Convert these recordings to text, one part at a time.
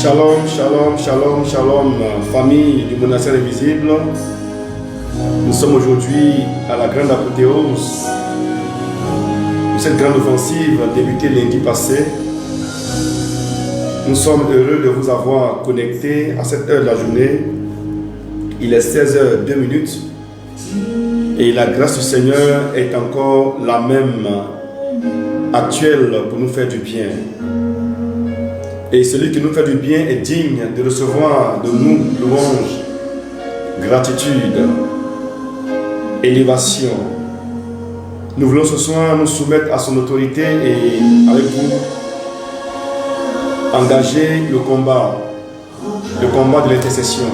Shalom, shalom, shalom, shalom, famille du monastère invisible. Nous sommes aujourd'hui à la grande apothéose de cette grande offensive débutée lundi passé. Nous sommes heureux de vous avoir connectés à cette heure de la journée. Il est 16h02 et la grâce du Seigneur est encore la même, actuelle pour nous faire du bien. Et celui qui nous fait du bien est digne de recevoir de nous louange, gratitude, élévation. Nous voulons ce soir nous soumettre à son autorité et avec vous engager le combat de l'intercession,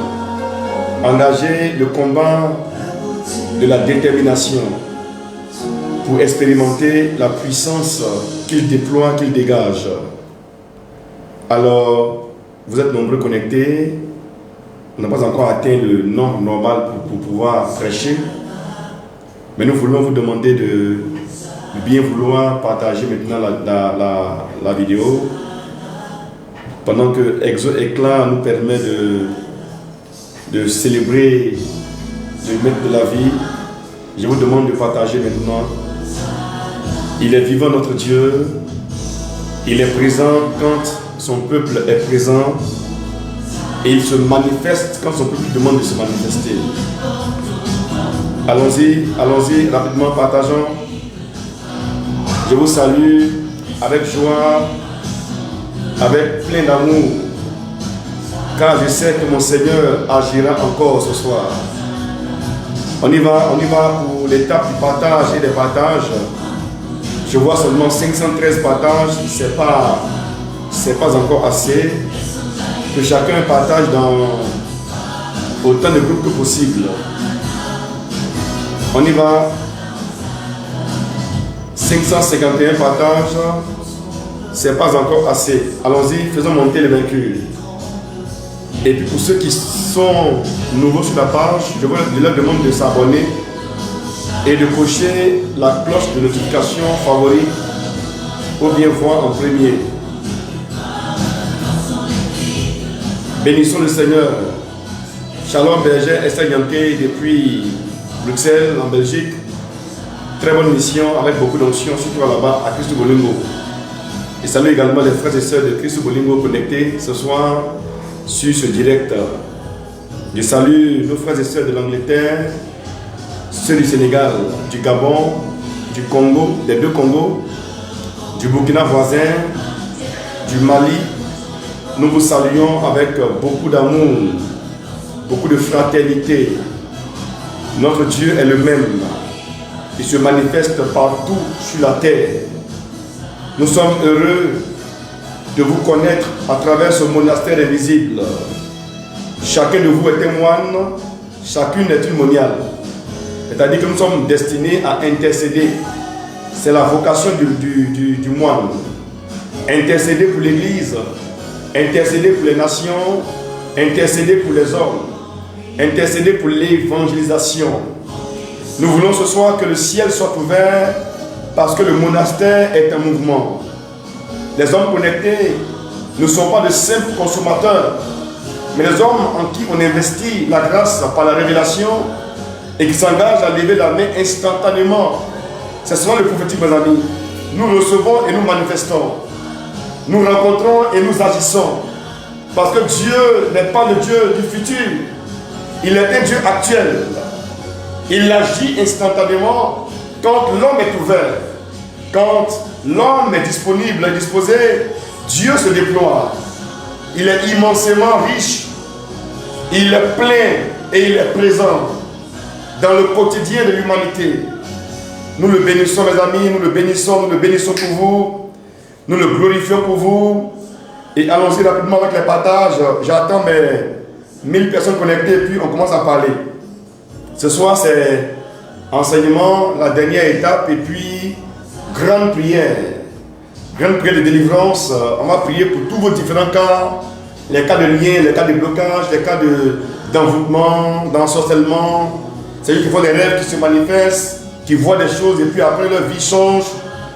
engager le combat de la détermination pour expérimenter la puissance qu'il déploie, qu'il dégage. Alors, vous êtes nombreux connectés. On n'a pas encore atteint le nombre normal pour pouvoir prêcher. Mais nous voulons vous demander de bien vouloir partager maintenant la vidéo. Pendant que Exo Éclat nous permet de célébrer, de mettre de la vie, je vous demande de partager maintenant. Il est vivant notre Dieu. Il est présent quand son peuple est présent et il se manifeste quand son peuple demande de se manifester. Allons-y, rapidement, partageons. Je vous salue avec joie, avec plein d'amour, car je sais que mon Seigneur agira encore ce soir. On y va pour l'étape du partage et des partages. Je vois seulement 513 partages, c'est pas encore assez. Que chacun partage dans autant de groupes que possible. On y va. 551 partages, c'est pas encore assez. Allons-y, faisons monter les vaincus. Et puis pour ceux qui sont nouveaux sur la page, je leur demande de s'abonner et de cocher la cloche de notification favorite pour bien voir en premier. Bénissons le Seigneur. Shalom Berger, Esther Yankee depuis Bruxelles, en Belgique. Très bonne mission avec beaucoup d'onction, surtout là-bas à Christo Bolingo. Et salut également les frères et sœurs de Christo Bolingo connectés ce soir sur ce direct. Je salue nos frères et sœurs de l'Angleterre, ceux du Sénégal, du Gabon, du Congo, des deux Congos, du Burkina voisin, du Mali. Nous vous saluons avec beaucoup d'amour, beaucoup de fraternité. Notre Dieu est le même. Il se manifeste partout sur la terre. Nous sommes heureux de vous connaître à travers ce monastère invisible. Chacun de vous est un moine, chacune est une moniale. C'est-à-dire que nous sommes destinés à intercéder. C'est la vocation du moine. Intercéder pour l'Église, intercéder pour les nations, intercéder pour les hommes, intercéder pour l'évangélisation. Nous voulons ce soir que le ciel soit ouvert parce que le monastère est un mouvement. Les hommes connectés ne sont pas de simples consommateurs, mais les hommes en qui on investit la grâce par la révélation et qui s'engagent à lever la main instantanément. C'est souvent le prophétique, mes amis. Nous recevons et nous manifestons. Nous rencontrons et nous agissons. Parce que Dieu n'est pas le Dieu du futur. Il est un Dieu actuel. Il agit instantanément quand l'homme est ouvert. Quand l'homme est disponible et disposé, Dieu se déploie. Il est immensément riche. Il est plein et il est présent dans le quotidien de l'humanité. Nous le bénissons, mes amis, nous le bénissons pour vous. Nous le glorifions pour vous. Et allons-y rapidement avec les partages. J'attends mes 1000 personnes connectées et puis on commence à parler. Ce soir, c'est enseignement, la dernière étape, et puis grande prière de délivrance. On va prier pour tous vos différents cas, les cas de lien, les cas de blocage, les cas d'envoûtement, d'ensorcellement. C'est-à-dire qu'ils font des rêves qui se manifestent, qui voient des choses et puis après leur vie change.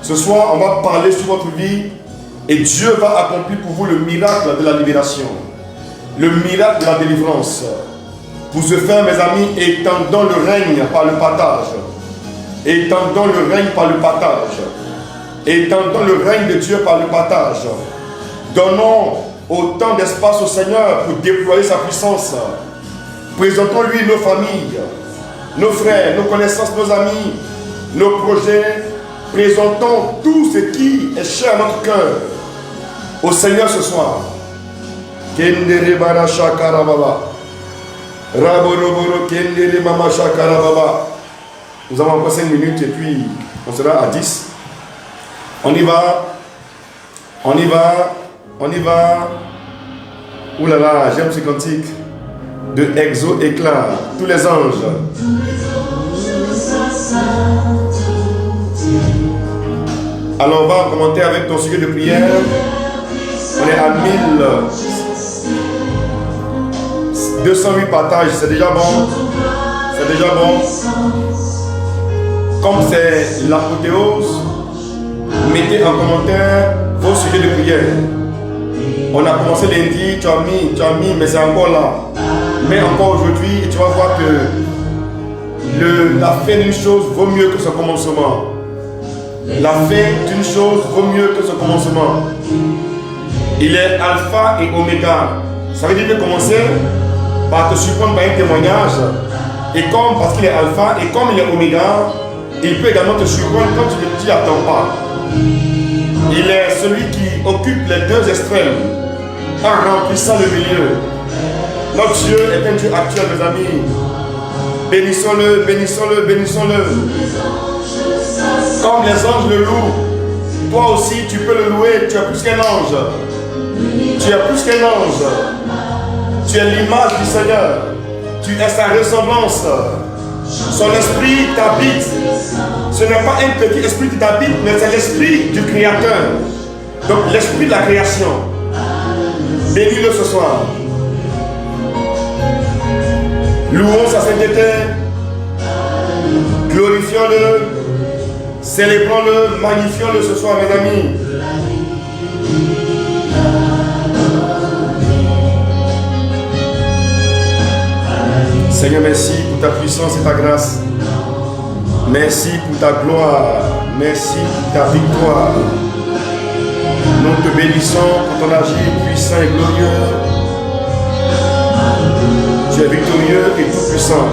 Ce soir, on va parler sur votre vie et Dieu va accomplir pour vous le miracle de la libération, le miracle de la délivrance. Pour ce faire, mes amis, étendons le règne par le partage. Étendons le règne par le partage. Étendons le règne de Dieu par le partage. Donnons autant d'espace au Seigneur pour déployer sa puissance. Présentons-lui nos familles, nos frères, nos connaissances, nos amis, nos projets. Présentons tout ce qui est cher à notre cœur au Seigneur ce soir. Nous avons encore 5 minutes et puis on sera à 10. On y va. On y va. On y va. Ouh là là, j'aime ce cantique de Exo Éclat. Tous les anges. Alors on va commenter avec ton sujet de prière. On est à 1208 partages, c'est déjà bon. C'est déjà bon. Comme c'est l'apothéose, mettez en commentaire vos sujets de prière. On a commencé lundi, tu as mis, mais c'est encore là. Mais encore aujourd'hui, tu vas voir que la fin d'une chose vaut mieux que son commencement. La fin d'une chose vaut mieux que son commencement. Il est alpha et oméga. Ça veut dire que commencer par te surprendre par un témoignage. Et comme, parce qu'il est alpha et comme il est oméga, il peut également te surprendre quand tu ne t'y attends pas. Il est celui qui occupe les deux extrêmes en remplissant le milieu. Notre Dieu est un Dieu actuel, mes amis. Bénissons-le, bénissons-le, bénissons-le. Comme les anges le louent, toi aussi tu peux le louer. Tu es plus qu'un ange. Tu es plus qu'un ange. Tu es l'image du Seigneur. Tu es sa ressemblance. Son esprit t'habite. Ce n'est pas un petit esprit qui t'habite, mais c'est l'esprit du Créateur. Donc l'esprit de la création. Bénis-le ce soir. Louons sa sainteté. Glorifions-le. Célébrons-le. Magnifions-le ce soir, mes amis. Seigneur, merci pour ta puissance et ta grâce. Merci pour ta gloire. Merci pour ta victoire. Nous te bénissons pour ton agir puissant et glorieux. Tu es victorieux et tout puissant.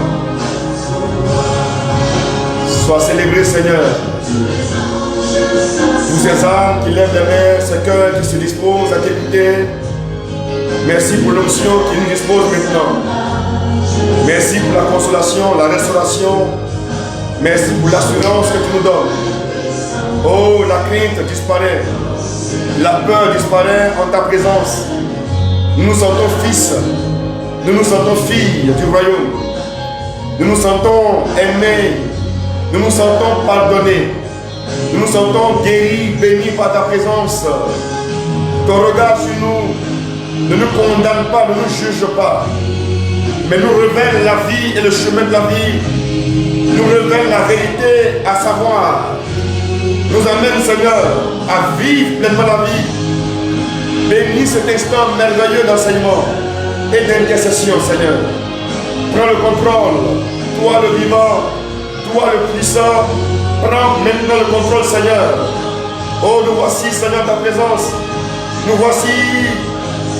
Sois célébré, Seigneur. Pour ces âmes qui lèvent les mains, ces cœurs qui se disposent à t'écouter. Merci pour l'onction qui nous dispose maintenant. Merci pour la consolation, la restauration. Merci pour l'assurance que tu nous donnes. Oh, la crainte disparaît. La peur disparaît en ta présence. Nous nous sentons fils. Nous nous sentons filles du royaume. Nous nous sentons aimés. Nous nous sentons pardonnés. Nous nous sentons guéris, bénis par ta présence. Ton regard sur nous ne nous condamne pas, ne nous juge pas, mais nous révèle la vie et le chemin de la vie. Nous révèle la vérité, à savoir, nous amène, Seigneur, à vivre pleinement la vie. Bénis cet instant merveilleux d'enseignement et d'intercession, Seigneur. Prends le contrôle, toi le vivant, toi le puissant, prends maintenant le contrôle, Seigneur. Oh, nous voici, Seigneur, ta présence. Nous voici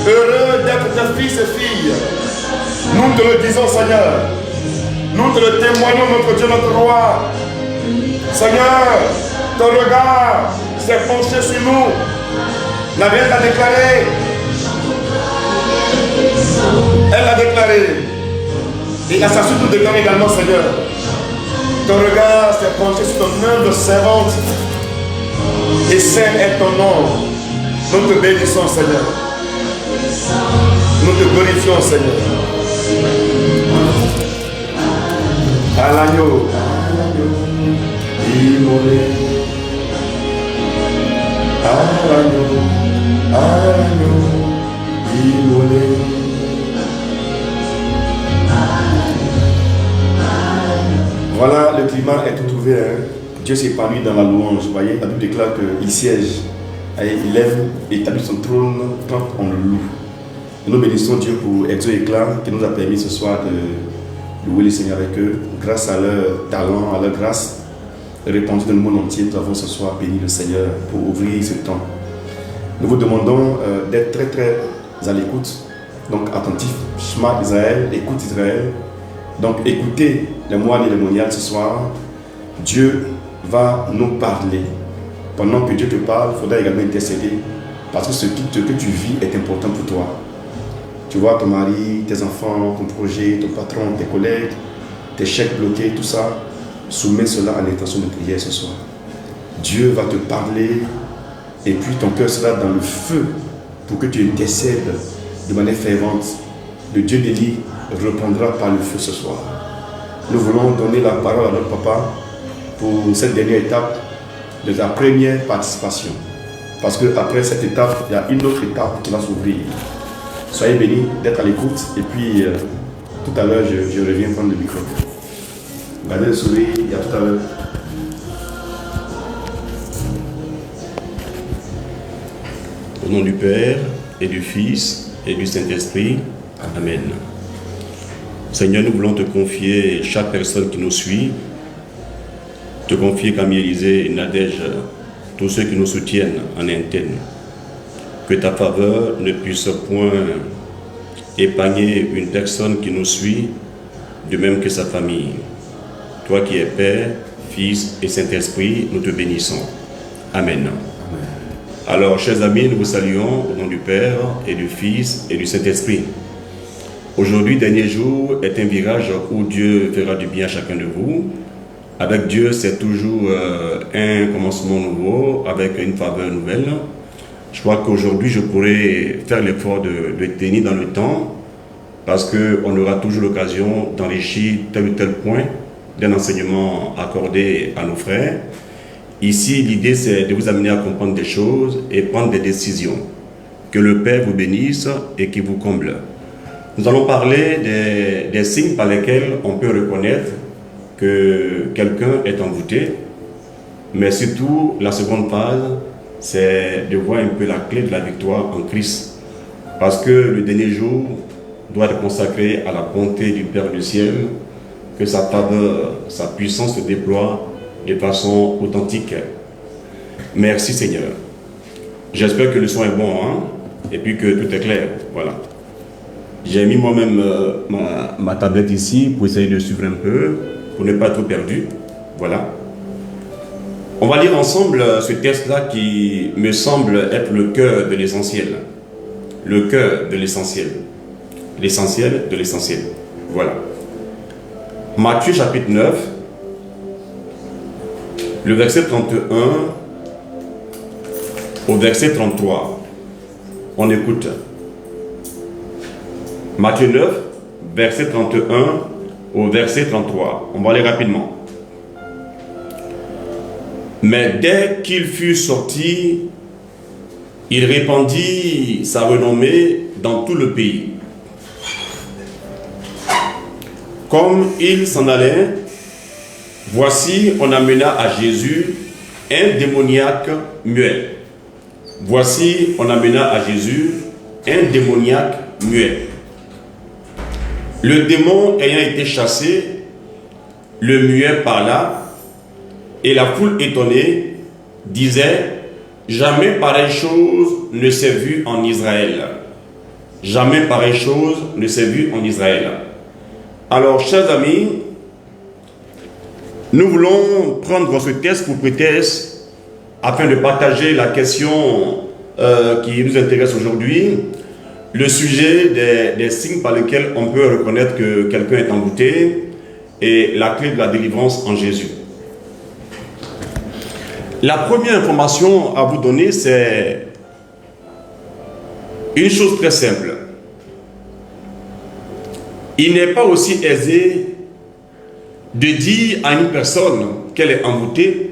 heureux d'être tes fils et filles. Nous te le disons, Seigneur. Nous te le témoignons, notre Dieu, notre roi. Seigneur, ton regard s'est penché sur nous. La Vierge l'a déclaré. Elle l'a déclaré. Et à sa suite, nous déclarons également, Seigneur. Ton regard s'est penché sur ton humble servante. Et saint est ton nom. Nous te bénissons, Seigneur. Nous te glorifions, Seigneur. À l'agneau, immolé. À l'agneau, immolé. Voilà, le climat est tout trouvé. Hein. Dieu s'est épanoui dans la louange. Vous voyez, la Bible déclare qu'il siège. Il lève et établit son trône quand on le loue. Et nous bénissons Dieu pour Exo Éclat qui nous a permis ce soir de louer le Seigneur avec eux. Grâce à leur talent, à leur grâce répandue dans le monde entier, nous avons ce soir béni le Seigneur pour ouvrir ce temps. Nous vous demandons d'être très très à l'écoute, donc attentif. Shema Israël, écoute Israël. Donc écoutez les moines et les moniales ce soir. Dieu va nous parler. Pendant que Dieu te parle, il faudra également intercéder. Parce que ce que tu vis est important pour toi. Tu vois ton mari, tes enfants, ton projet, ton patron, tes collègues, tes chèques bloqués, tout ça. Soumets cela à l'intention de prière ce soir. Dieu va te parler et puis ton cœur sera dans le feu pour que tu intercèdes de manière fervente. Le Dieu d'Élie répondra par le feu ce soir. Nous voulons donner la parole à notre papa pour cette dernière étape de la première participation. Parce qu'après cette étape, il y a une autre étape qui va s'ouvrir. Soyez bénis d'être à l'écoute et puis tout à l'heure, je reviens prendre le micro. Gardez le sourire, il y a tout à l'heure. Au nom du Père et du Fils et du Saint-Esprit, Amen. Seigneur, nous voulons te confier chaque personne qui nous suit, te confier Camille Élisée et Nadège, tous ceux qui nous soutiennent en interne. Que ta faveur ne puisse point épargner une personne qui nous suit, de même que sa famille. Toi qui es Père, Fils et Saint-Esprit, nous te bénissons. Amen. Alors, chers amis, nous vous saluons au nom du Père et du Fils et du Saint-Esprit. Aujourd'hui, dernier jour, est un virage où Dieu fera du bien à chacun de vous. Avec Dieu, c'est toujours un commencement nouveau, avec une faveur nouvelle. Je crois qu'aujourd'hui, je pourrais faire l'effort de le tenir dans le temps, parce qu'on aura toujours l'occasion d'enrichir tel ou tel point d'un enseignement accordé à nos frères. Ici, l'idée, c'est de vous amener à comprendre des choses et prendre des décisions. Que le Père vous bénisse et qu'il vous comble. Nous allons parler des signes par lesquels on peut reconnaître que quelqu'un est envoûté, mais surtout, la seconde phase, c'est de voir un peu la clé de la victoire en Christ. Parce que le dernier jour doit être consacré à la bonté du Père du ciel, que sa faveur, sa puissance se déploie de façon authentique. Merci Seigneur. J'espère que le son est bon, hein? Et puis que tout est clair. Voilà. J'ai mis moi-même ma tablette ici pour essayer de suivre un peu, pour ne pas être perdu. Voilà. On va lire ensemble ce texte-là qui me semble être le cœur de l'essentiel. Le cœur de l'essentiel. L'essentiel de l'essentiel. Voilà. Matthieu chapitre 9, le verset 31 au verset 33. On écoute. Matthieu 9, verset 31 au verset 33. On va aller rapidement. Mais dès qu'il fut sorti, il répandit sa renommée dans tout le pays. Comme il s'en allait, voici, on amena à Jésus un démoniaque muet. Voici, on amena à Jésus un démoniaque muet. Le démon ayant été chassé, le muet parla, et la foule étonnée disait, jamais pareille chose ne s'est vue en Israël. Jamais pareille chose ne s'est vue en Israël. Alors, chers amis, nous voulons prendre ce texte pour prétexte afin de partager la question qui nous intéresse aujourd'hui, le sujet des signes par lesquels on peut reconnaître que quelqu'un est envoûté et la clé de la délivrance en Jésus. La première information à vous donner, c'est une chose très simple. Il n'est pas aussi aisé de dire à une personne qu'elle est envoûtée,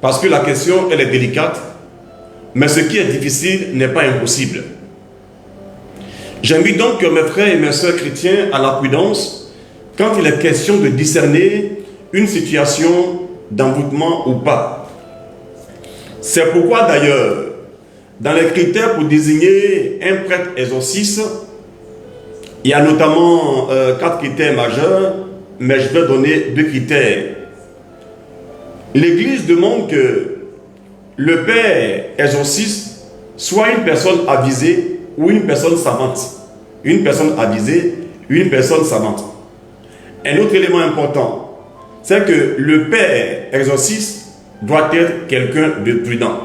parce que la question, elle est délicate, mais ce qui est difficile n'est pas impossible. J'invite donc mes frères et mes sœurs chrétiens à la prudence quand il est question de discerner une situation d'envoûtement ou pas. C'est pourquoi d'ailleurs, dans les critères pour désigner un prêtre exorciste, il y a notamment 4 critères majeurs, mais je vais donner 2 critères. L'Église demande que le père exorciste soit une personne avisée ou une personne savante. Une personne avisée, une personne savante. Un autre élément important, c'est que le père exorciste doit être quelqu'un de prudent.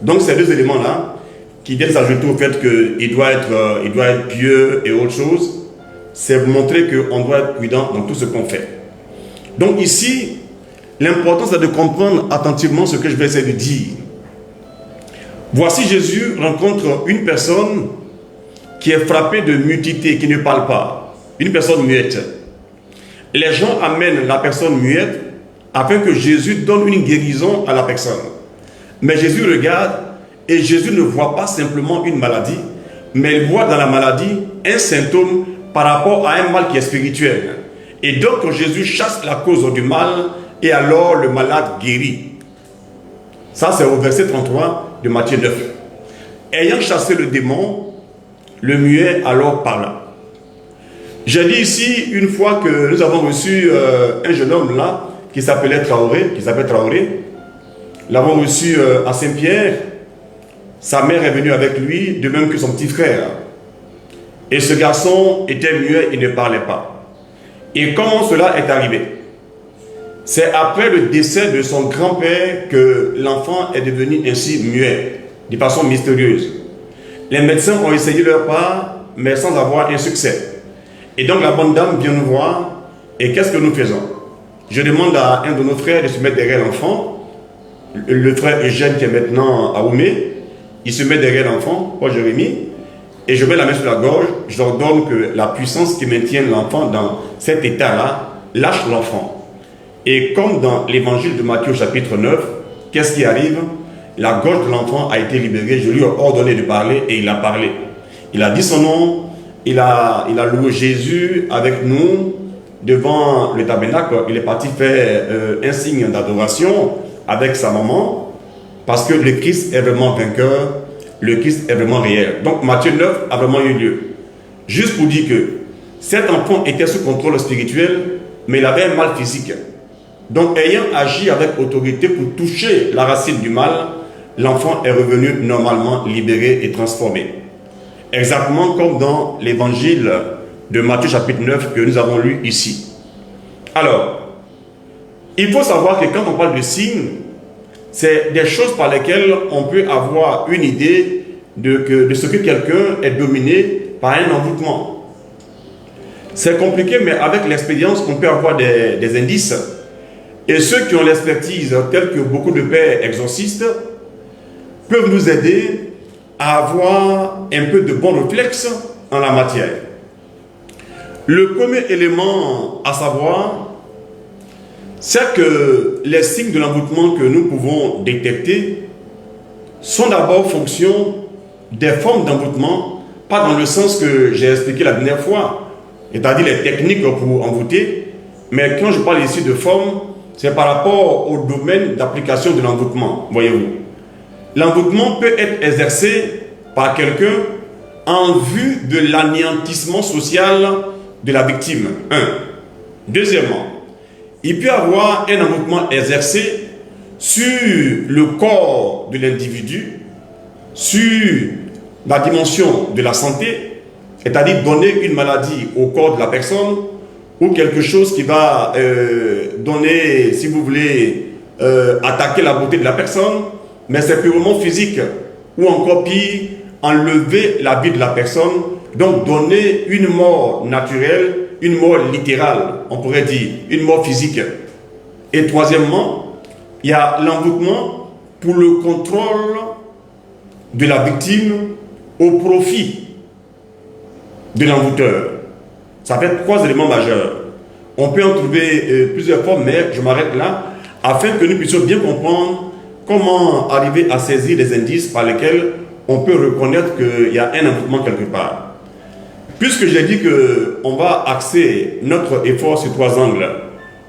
Donc ces 2 éléments-là, qui viennent s'ajouter au fait qu'il doit être pieux et autre chose, c'est vous montrer qu'on doit être prudent dans tout ce qu'on fait. Donc ici, l'important c'est de comprendre attentivement ce que je vais essayer de dire. Voici Jésus rencontre une personne qui est frappée de muetité, qui ne parle pas, une personne muette. Les gens amènent la personne muette afin que Jésus donne une guérison à la personne. Mais Jésus regarde et Jésus ne voit pas simplement une maladie, mais il voit dans la maladie un symptôme par rapport à un mal qui est spirituel. Et donc Jésus chasse la cause du mal et alors le malade guérit. Ça c'est au verset 33 de Matthieu 9. Ayant chassé le démon, le muet alors parla. J'ai dit ici une fois que nous avons reçu un jeune homme là qui s'appelle Traoré. Nous l'avons reçu à Saint-Pierre. Sa mère est venue avec lui, de même que son petit frère. Et ce garçon était muet, il ne parlait pas. Et comment cela est arrivé? C'est après le décès de son grand-père que l'enfant est devenu ainsi muet, de façon mystérieuse. Les médecins ont essayé leur part, mais sans avoir un succès. Et donc la bonne dame vient nous voir. Et qu'est-ce que nous faisons? Je demande à un de nos frères de se mettre derrière l'enfant. Le frère Eugène qui est maintenant à Oumé, il se met derrière l'enfant, Paul Jérémie, et je mets la main sur la gorge. Je leur donne que la puissance qui maintient l'enfant dans cet état-là lâche l'enfant. Et comme dans l'évangile de Matthieu chapitre 9, qu'est-ce qui arrive? La gorge de l'enfant a été libérée, je lui ai ordonné de parler et il a parlé. Il a dit son nom, il a loué Jésus avec nous devant le tabernacle. Il est parti faire un signe d'adoration avec sa maman parce que le Christ est vraiment vainqueur, le Christ est vraiment réel. Donc Matthieu 9 a vraiment eu lieu. Juste pour dire que cet enfant était sous contrôle spirituel, mais il avait un mal physique. Donc ayant agi avec autorité pour toucher la racine du mal, l'enfant est revenu normalement libéré et transformé. Exactement comme dans l'évangile de Matthieu chapitre 9 que nous avons lu ici. Alors, il faut savoir que quand on parle de signes, c'est des choses par lesquelles on peut avoir une idée de ce que quelqu'un est dominé par un envoûtement. C'est compliqué, mais avec l'expérience, on peut avoir des indices. Et ceux qui ont l'expertise, tels que beaucoup de pères exorcistes, peuvent nous aider à avoir un peu de bons réflexes en la matière. Le premier élément à savoir, c'est que les signes de l'envoûtement que nous pouvons détecter sont d'abord fonction des formes d'envoûtement, pas dans le sens que j'ai expliqué la dernière fois, c'est-à-dire les techniques pour envoûter, mais quand je parle ici de forme, c'est par rapport au domaine d'application de l'envoûtement, voyez-vous. L'envoûtement peut être exercé par quelqu'un en vue de l'anéantissement social de la victime. Deuxièmement, il peut y avoir un envoûtement exercé sur le corps de l'individu, sur la dimension de la santé, c'est-à-dire donner une maladie au corps de la personne, ou quelque chose qui va donner, si vous voulez, attaquer la beauté de la personne, mais c'est purement physique, ou encore pire, enlever la vie de la personne, donc donner une mort naturelle, une mort littérale, on pourrait dire, une mort physique. Et troisièmement, il y a l'envoûtement pour le contrôle de la victime au profit de l'envoûteur. Ça fait trois éléments majeurs. On peut en trouver plusieurs formes, mais je m'arrête là, afin que nous puissions bien comprendre comment arriver à saisir les indices par lesquels on peut reconnaître qu'il y a un envoûtement quelque part. Puisque j'ai dit qu'on va axer notre effort sur trois angles,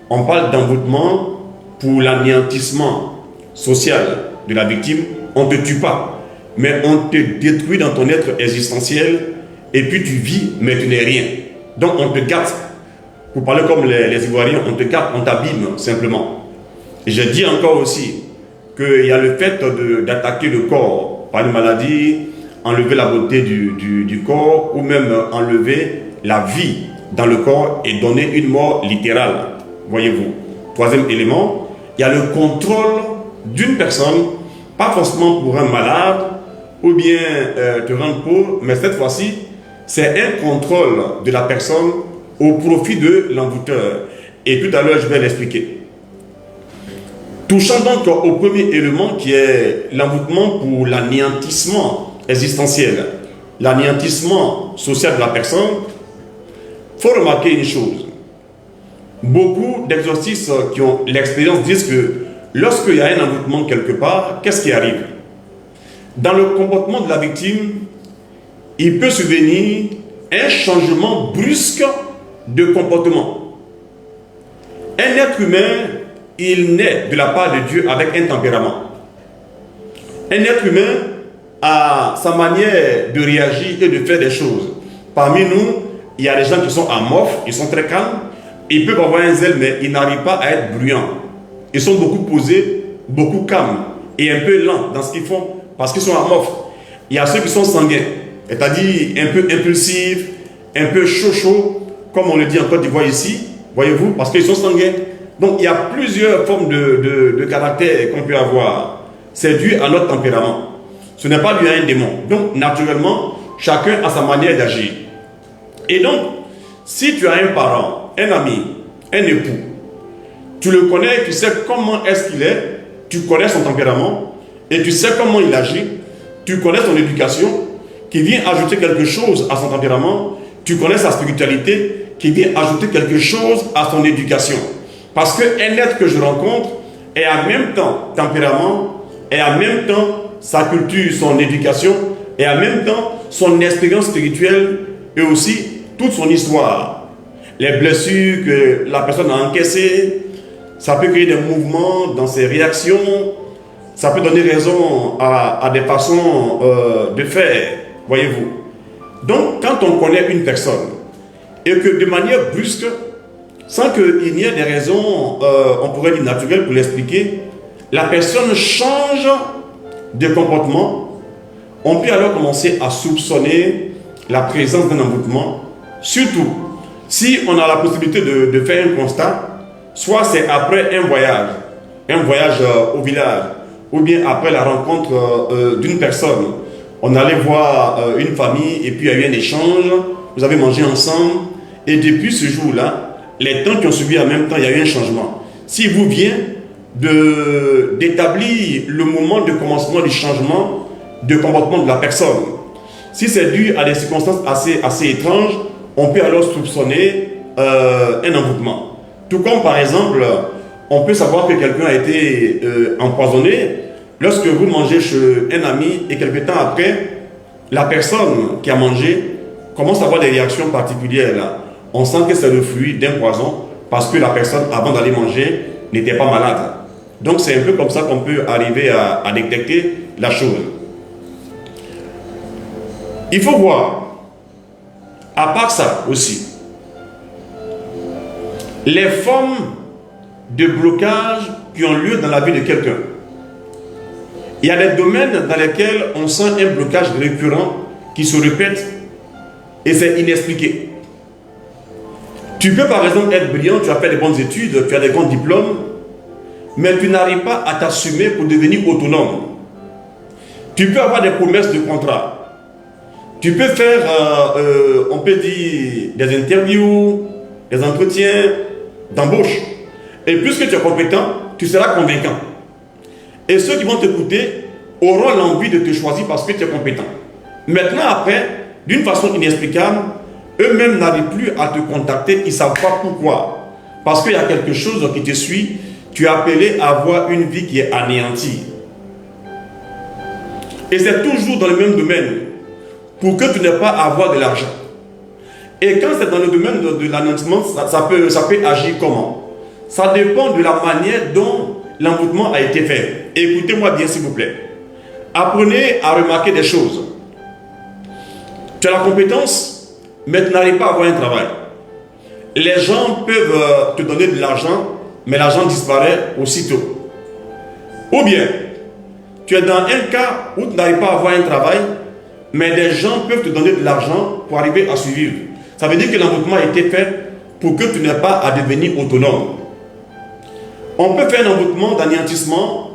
on parle d'envoûtement pour l'anéantissement social de la victime. On ne te tue pas, mais on te détruit dans ton être existentiel, et puis tu vis, mais tu n'es rien. Donc on te gâte. Pour parler comme les Ivoiriens, on te gâte, on t'abîme simplement. Et je dis encore aussi qu'il y a le fait d'attaquer le corps par une maladie, enlever la beauté du corps, ou même enlever la vie dans le corps et donner une mort littérale. Voyez-vous. Troisième élément, il y a le contrôle d'une personne, pas forcément pour un malade, ou bien te rendre pauvre, mais cette fois-ci, c'est un contrôle de la personne au profit de l'envoûteur. Et tout à l'heure, je vais l'expliquer. Touchant donc au premier élément qui est l'envoûtement pour l'anéantissement existentiel, l'anéantissement social de la personne, il faut remarquer une chose. Beaucoup d'exorcistes qui ont l'expérience disent que lorsqu'il y a un envoûtement quelque part, qu'est-ce qui arrive? Dans le comportement de la victime, il peut survenir un changement brusque de comportement. Un être humain, il naît de la part de Dieu avec un tempérament. Un être humain a sa manière de réagir et de faire des choses. Parmi nous, il y a des gens qui sont amorphes, ils sont très calmes, ils peuvent avoir un zèle, mais ils n'arrivent pas à être bruyants. Ils sont beaucoup posés, beaucoup calmes et un peu lents dans ce qu'ils font parce qu'ils sont amorphes. Il y a ceux qui sont sanguins, c'est-à-dire un peu impulsifs, un peu chaud, comme on le dit en Côte d'Ivoire ici, voyez-vous, parce qu'ils sont sanguins. Donc il y a plusieurs formes de caractère qu'on peut avoir. C'est dû à notre tempérament. Ce n'est pas dû à un démon. Donc naturellement, chacun a sa manière d'agir. Et donc, Si tu as un parent, un ami, un époux, tu le connais, tu sais comment est-ce qu'il est, tu connais son tempérament, et tu sais comment il agit, tu connais son éducation, qui vient ajouter quelque chose à son tempérament, tu connais sa spiritualité, qui vient ajouter quelque chose à son éducation. Parce qu'un être que je rencontre est en même temps tempérament, et en même temps sa culture, son éducation, et en même temps son expérience spirituelle, et aussi toute son histoire. Les blessures que la personne a encaissées, ça peut créer des mouvements dans ses réactions, ça peut donner raison à des façons de faire, voyez-vous. Donc, quand on connaît une personne, et que de manière brusque, sans qu'il n'y ait des raisons, on pourrait dire naturelles pour l'expliquer, la personne change de comportement, on peut alors commencer à soupçonner la présence d'un envoûtement, surtout si on a la possibilité de faire un constat, soit c'est après un voyage au village, ou bien après la rencontre d'une personne. On allait voir une famille et puis il y a eu un échange, vous avez mangé ensemble, et depuis ce jour-là, les temps qui ont suivi en même temps, il y a eu un changement. S'il vous vient d'établir le moment de commencement du changement de comportement de la personne, si c'est dû à des circonstances assez étranges, on peut alors soupçonner un envoûtement. Tout comme par exemple, on peut savoir que quelqu'un a été empoisonné lorsque vous mangez chez un ami et quelque temps après, la personne qui a mangé commence à avoir des réactions particulières. Là. On sent que c'est le fruit d'un poison parce que la personne, avant d'aller manger, n'était pas malade. Donc c'est un peu comme ça qu'on peut arriver à détecter la chose. Il faut voir, à part ça aussi, les formes de blocage qui ont lieu dans la vie de quelqu'un. Il y a des domaines dans lesquels on sent un blocage récurrent qui se répète et c'est inexpliqué. Tu peux par exemple être brillant, tu as fait de bonnes études, tu as des grands diplômes, mais tu n'arrives pas à t'assumer pour devenir autonome. Tu peux avoir des promesses de contrat. Tu peux faire, on peut dire, des interviews, des entretiens d'embauche. Et puisque tu es compétent, tu seras convaincant. Et ceux qui vont t'écouter auront l'envie de te choisir parce que tu es compétent. Maintenant, après, d'une façon inexplicable, eux-mêmes n'arrivent plus à te contacter, ils ne savent pas pourquoi. Parce qu'il y a quelque chose qui te suit, tu es appelé à avoir une vie qui est anéantie. Et c'est toujours dans le même domaine, pour que tu n'aies pas à avoir de l'argent. Et quand c'est dans le domaine de l'anéantissement, ça peut agir comment? Ça dépend de la manière dont l'envoûtement a été fait. Écoutez-moi bien s'il vous plaît. Apprenez à remarquer des choses. Tu as la compétence, mais tu n'arrives pas à avoir un travail. Les gens peuvent te donner de l'argent, mais l'argent disparaît aussitôt. Ou bien, tu es dans un cas où tu n'arrives pas à avoir un travail, mais des gens peuvent te donner de l'argent pour arriver à survivre. Ça veut dire que l'envoûtement a été fait pour que tu n'aies pas à devenir autonome. On peut faire un envoûtement d'anéantissement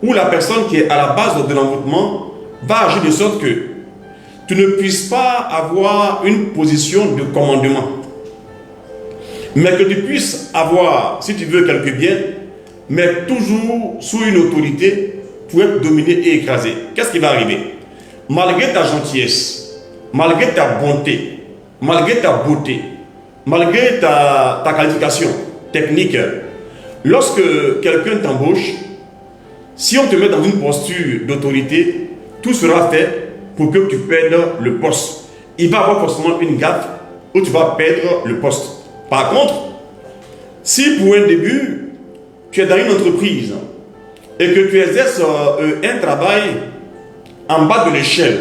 où la personne qui est à la base de l'envoûtement va agir de sorte que tu ne puisses pas avoir une position de commandement, mais que tu puisses avoir, si tu veux, quelques biens, mais toujours sous une autorité pour être dominé et écrasé. Qu'est-ce qui va arriver? Malgré ta gentillesse, malgré ta bonté, malgré ta beauté, malgré ta qualification technique, lorsque quelqu'un t'embauche, si on te met dans une posture d'autorité, tout sera fait pour que tu perdes le poste. Il va y avoir forcément une gaffe où tu vas perdre le poste. Par contre, si pour un début, tu es dans une entreprise et que tu exerces un travail en bas de l'échelle,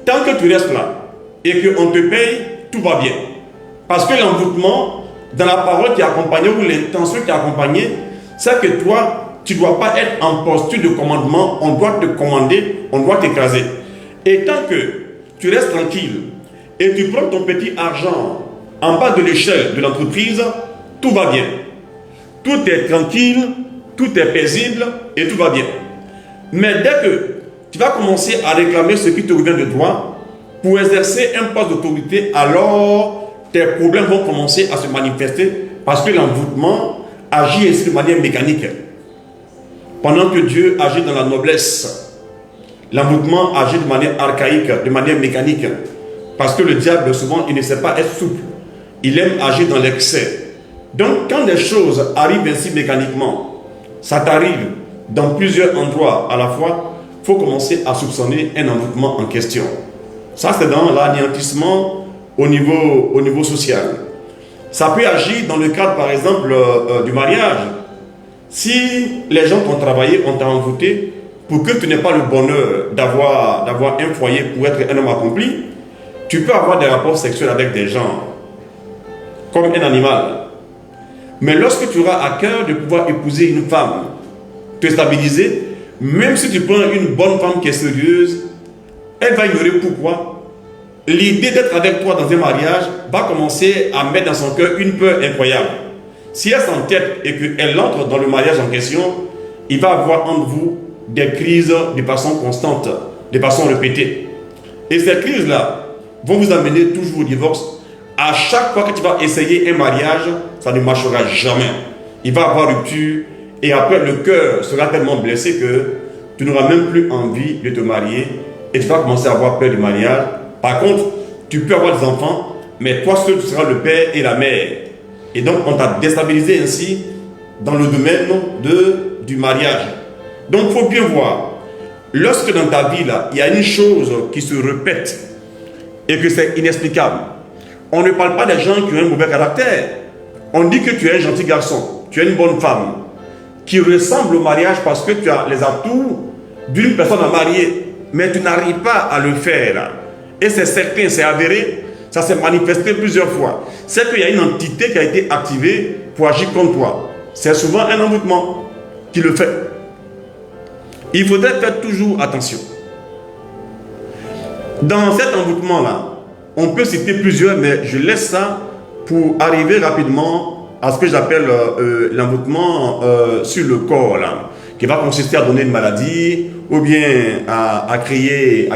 tant que tu restes là et qu'on te paye, tout va bien. Parce que l'envoûtement, dans la parole qui est accompagnée ou l'intention qui est accompagnée, c'est que toi, tu ne dois pas être en posture de commandement, on doit te commander, on doit t'écraser. Et tant que tu restes tranquille et tu prends ton petit argent en bas de l'échelle de l'entreprise, tout va bien. Tout est tranquille, tout est paisible et tout va bien. Mais dès que tu vas commencer à réclamer ce qui te revient de toi pour exercer un poste d'autorité, alors tes problèmes vont commencer à se manifester parce que l'envoûtement agit ainsi de manière mécanique. Pendant que Dieu agit dans la noblesse, l'envoûtement agit de manière archaïque, de manière mécanique. Parce que le diable, souvent, il ne sait pas être souple. Il aime agir dans l'excès. Donc, quand les choses arrivent ainsi mécaniquement, ça t'arrive dans plusieurs endroits à la fois, il faut commencer à soupçonner un envoûtement en question. Ça, c'est dans l'anéantissement au niveau social. Ça peut agir dans le cadre, par exemple, du mariage. Si les gens qui ont travaillé, on t'a envoûté, pour que tu n'aies pas le bonheur d'avoir un foyer pour être un homme accompli, tu peux avoir des rapports sexuels avec des gens, comme un animal. Mais lorsque tu auras à cœur de pouvoir épouser une femme, te stabiliser, même si tu prends une bonne femme qui est sérieuse, elle va ignorer pourquoi. L'idée d'être avec toi dans un mariage va commencer à mettre dans son cœur une peur incroyable. Si elle s'entête et qu'elle entre dans le mariage en question, il va y avoir entre vous des crises de façon constante, de façon répétée. Et ces crises-là vont vous amener toujours au divorce. À chaque fois que tu vas essayer un mariage, ça ne marchera jamais. Il va y avoir rupture et après le cœur sera tellement blessé que tu n'auras même plus envie de te marier et tu vas commencer à avoir peur du mariage. Par contre, tu peux avoir des enfants, mais toi seul tu seras le père et la mère. Et donc on t'a déstabilisé ainsi dans le domaine du mariage. Donc il faut bien voir, lorsque dans ta vie là, il y a une chose qui se répète et que c'est inexplicable. On ne parle pas des gens qui ont un mauvais caractère. On dit que tu es un gentil garçon, tu es une bonne femme, qui ressemble au mariage parce que tu as les atouts d'une personne à marier, mais tu n'arrives pas à le faire. Et c'est certain, c'est avéré, ça s'est manifesté plusieurs fois. C'est qu'il y a une entité qui a été activée pour agir contre toi. C'est souvent un envoûtement qui le fait. Il faudrait faire toujours attention. Dans cet envoûtement-là, on peut citer plusieurs, mais je laisse ça pour arriver rapidement à ce que j'appelle l'envoûtement sur le corps, là, qui va consister à donner une maladie, ou bien à créer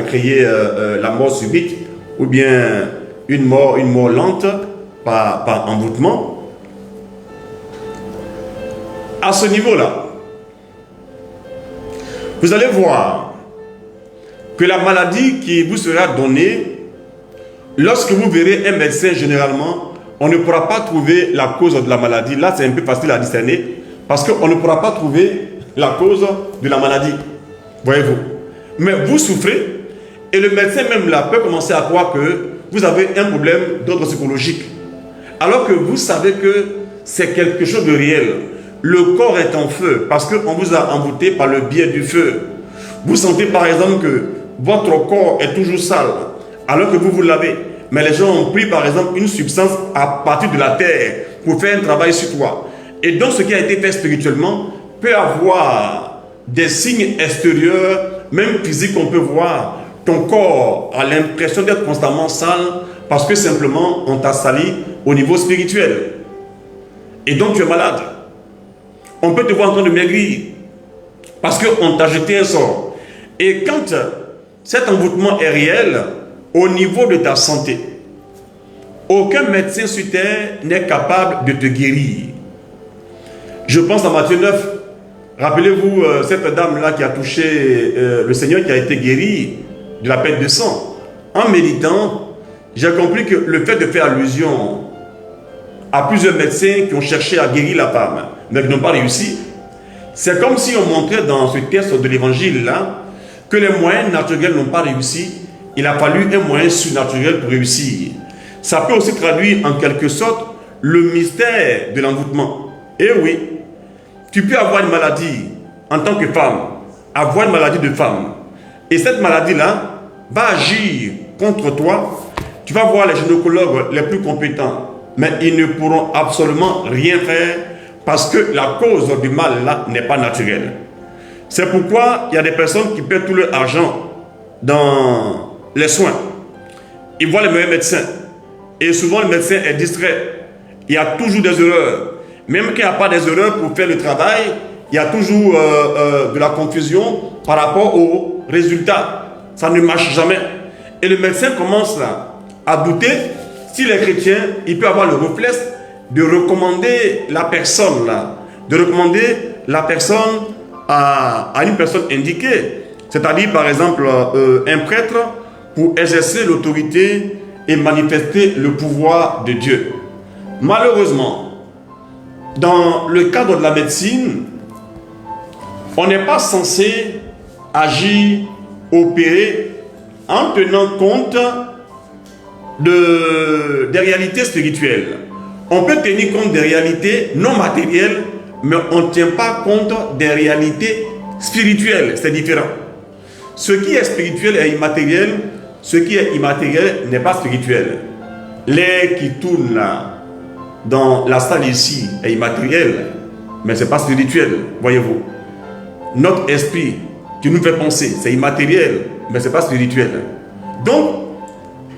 la mort subite, ou bien une mort lente par envoûtement. À ce niveau-là, vous allez voir que la maladie qui vous sera donnée, lorsque vous verrez un médecin, généralement, on ne pourra pas trouver la cause de la maladie. Là, c'est un peu facile à discerner, parce qu'on ne pourra pas trouver la cause de la maladie. Voyez-vous. Mais vous souffrez, et le médecin même là peut commencer à croire que vous avez un problème d'ordre psychologique. Alors que vous savez que c'est quelque chose de réel. Le corps est en feu, parce qu'on vous a envoûté par le biais du feu. Vous sentez par exemple que votre corps est toujours sale, alors que vous l'avez. Mais les gens ont pris par exemple une substance à partir de la terre pour faire un travail sur toi. Et donc ce qui a été fait spirituellement peut avoir des signes extérieurs, même physiques qu'on peut voir. Ton corps a l'impression d'être constamment sale parce que simplement on t'a sali au niveau spirituel. Et donc tu es malade. On peut te voir en train de maigrir parce qu'on t'a jeté un sort. Et quand cet envoûtement est réel, au niveau de ta santé, aucun médecin sur terre n'est capable de te guérir. Je pense à Matthieu 9. Rappelez-vous cette dame-là qui a touché le Seigneur, qui a été guérie de la perte de sang. En méditant, j'ai compris que le fait de faire allusion à plusieurs médecins qui ont cherché à guérir la femme, mais qui n'ont pas réussi, c'est comme si on montrait dans ce texte de l'évangile là que les moyens naturels n'ont pas réussi. Il a fallu un moyen surnaturel pour réussir. Ça peut aussi traduire en quelque sorte le mystère de l'envoûtement. Et oui, tu peux avoir une maladie en tant que femme, avoir une maladie de femme. Et cette maladie-là va agir contre toi. Tu vas voir les gynécologues les plus compétents, mais ils ne pourront absolument rien faire parce que la cause du mal là n'est pas naturelle. C'est pourquoi il y a des personnes qui perdent tout leur argent dans les soins. Ils voient les meilleurs médecins. Et souvent le médecin est distrait. Il y a toujours des erreurs. Même qu'il n'y a pas des erreurs pour faire le travail, il y a toujours de la confusion par rapport aux résultats. Ça ne marche jamais. Et le médecin commence là, à douter s'il est chrétien, il peut avoir le réflexe de recommander la personne là, de recommander la personne à une personne indiquée. C'est-à-dire, par exemple, un prêtre pour exercer l'autorité et manifester le pouvoir de Dieu. Malheureusement, dans le cadre de la médecine, on n'est pas censé agir, opérer en tenant compte des réalités spirituelles. On peut tenir compte des réalités non matérielles, mais on ne tient pas compte des réalités spirituelles. C'est différent. Ce qui est spirituel est immatériel, ce qui est immatériel n'est pas spirituel. L'air qui tourne là, dans la salle ici est immatériel, mais ce n'est pas spirituel, voyez-vous. Notre esprit qui nous fait penser, c'est immatériel, mais ce n'est pas spirituel. Donc,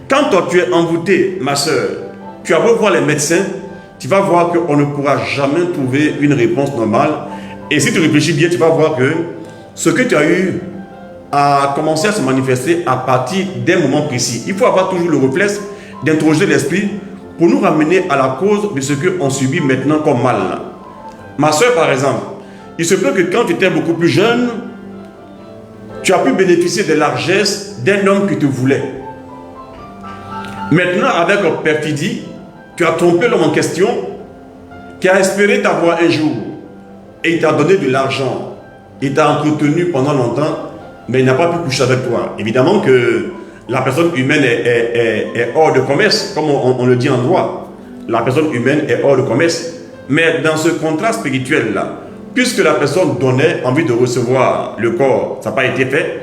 quand toi tu es envoûté, ma soeur, tu vas voir les médecins, tu vas voir qu'on ne pourra jamais trouver une réponse normale. Et si tu réfléchis bien, tu vas voir que ce que tu as eu a commencé à se manifester à partir d'un moment précis. Il faut avoir toujours le réflexe d'interroger l'esprit pour nous ramener à la cause de ce qu'on subit maintenant comme mal. Ma soeur, par exemple, il se peut que quand tu étais beaucoup plus jeune, tu as pu bénéficier de la largesse d'un homme qui te voulait. Maintenant, avec perfidie, tu as trompé l'homme en question, qui a espéré t'avoir un jour, et il t'a donné de l'argent, il t'a entretenu pendant longtemps, mais il n'a pas pu coucher avec toi. Évidemment que la personne humaine est hors de commerce, comme on le dit en droit. La personne humaine est hors de commerce. Mais dans ce contrat spirituel-là, puisque la personne donnait envie de recevoir le corps, ça n'a pas été fait,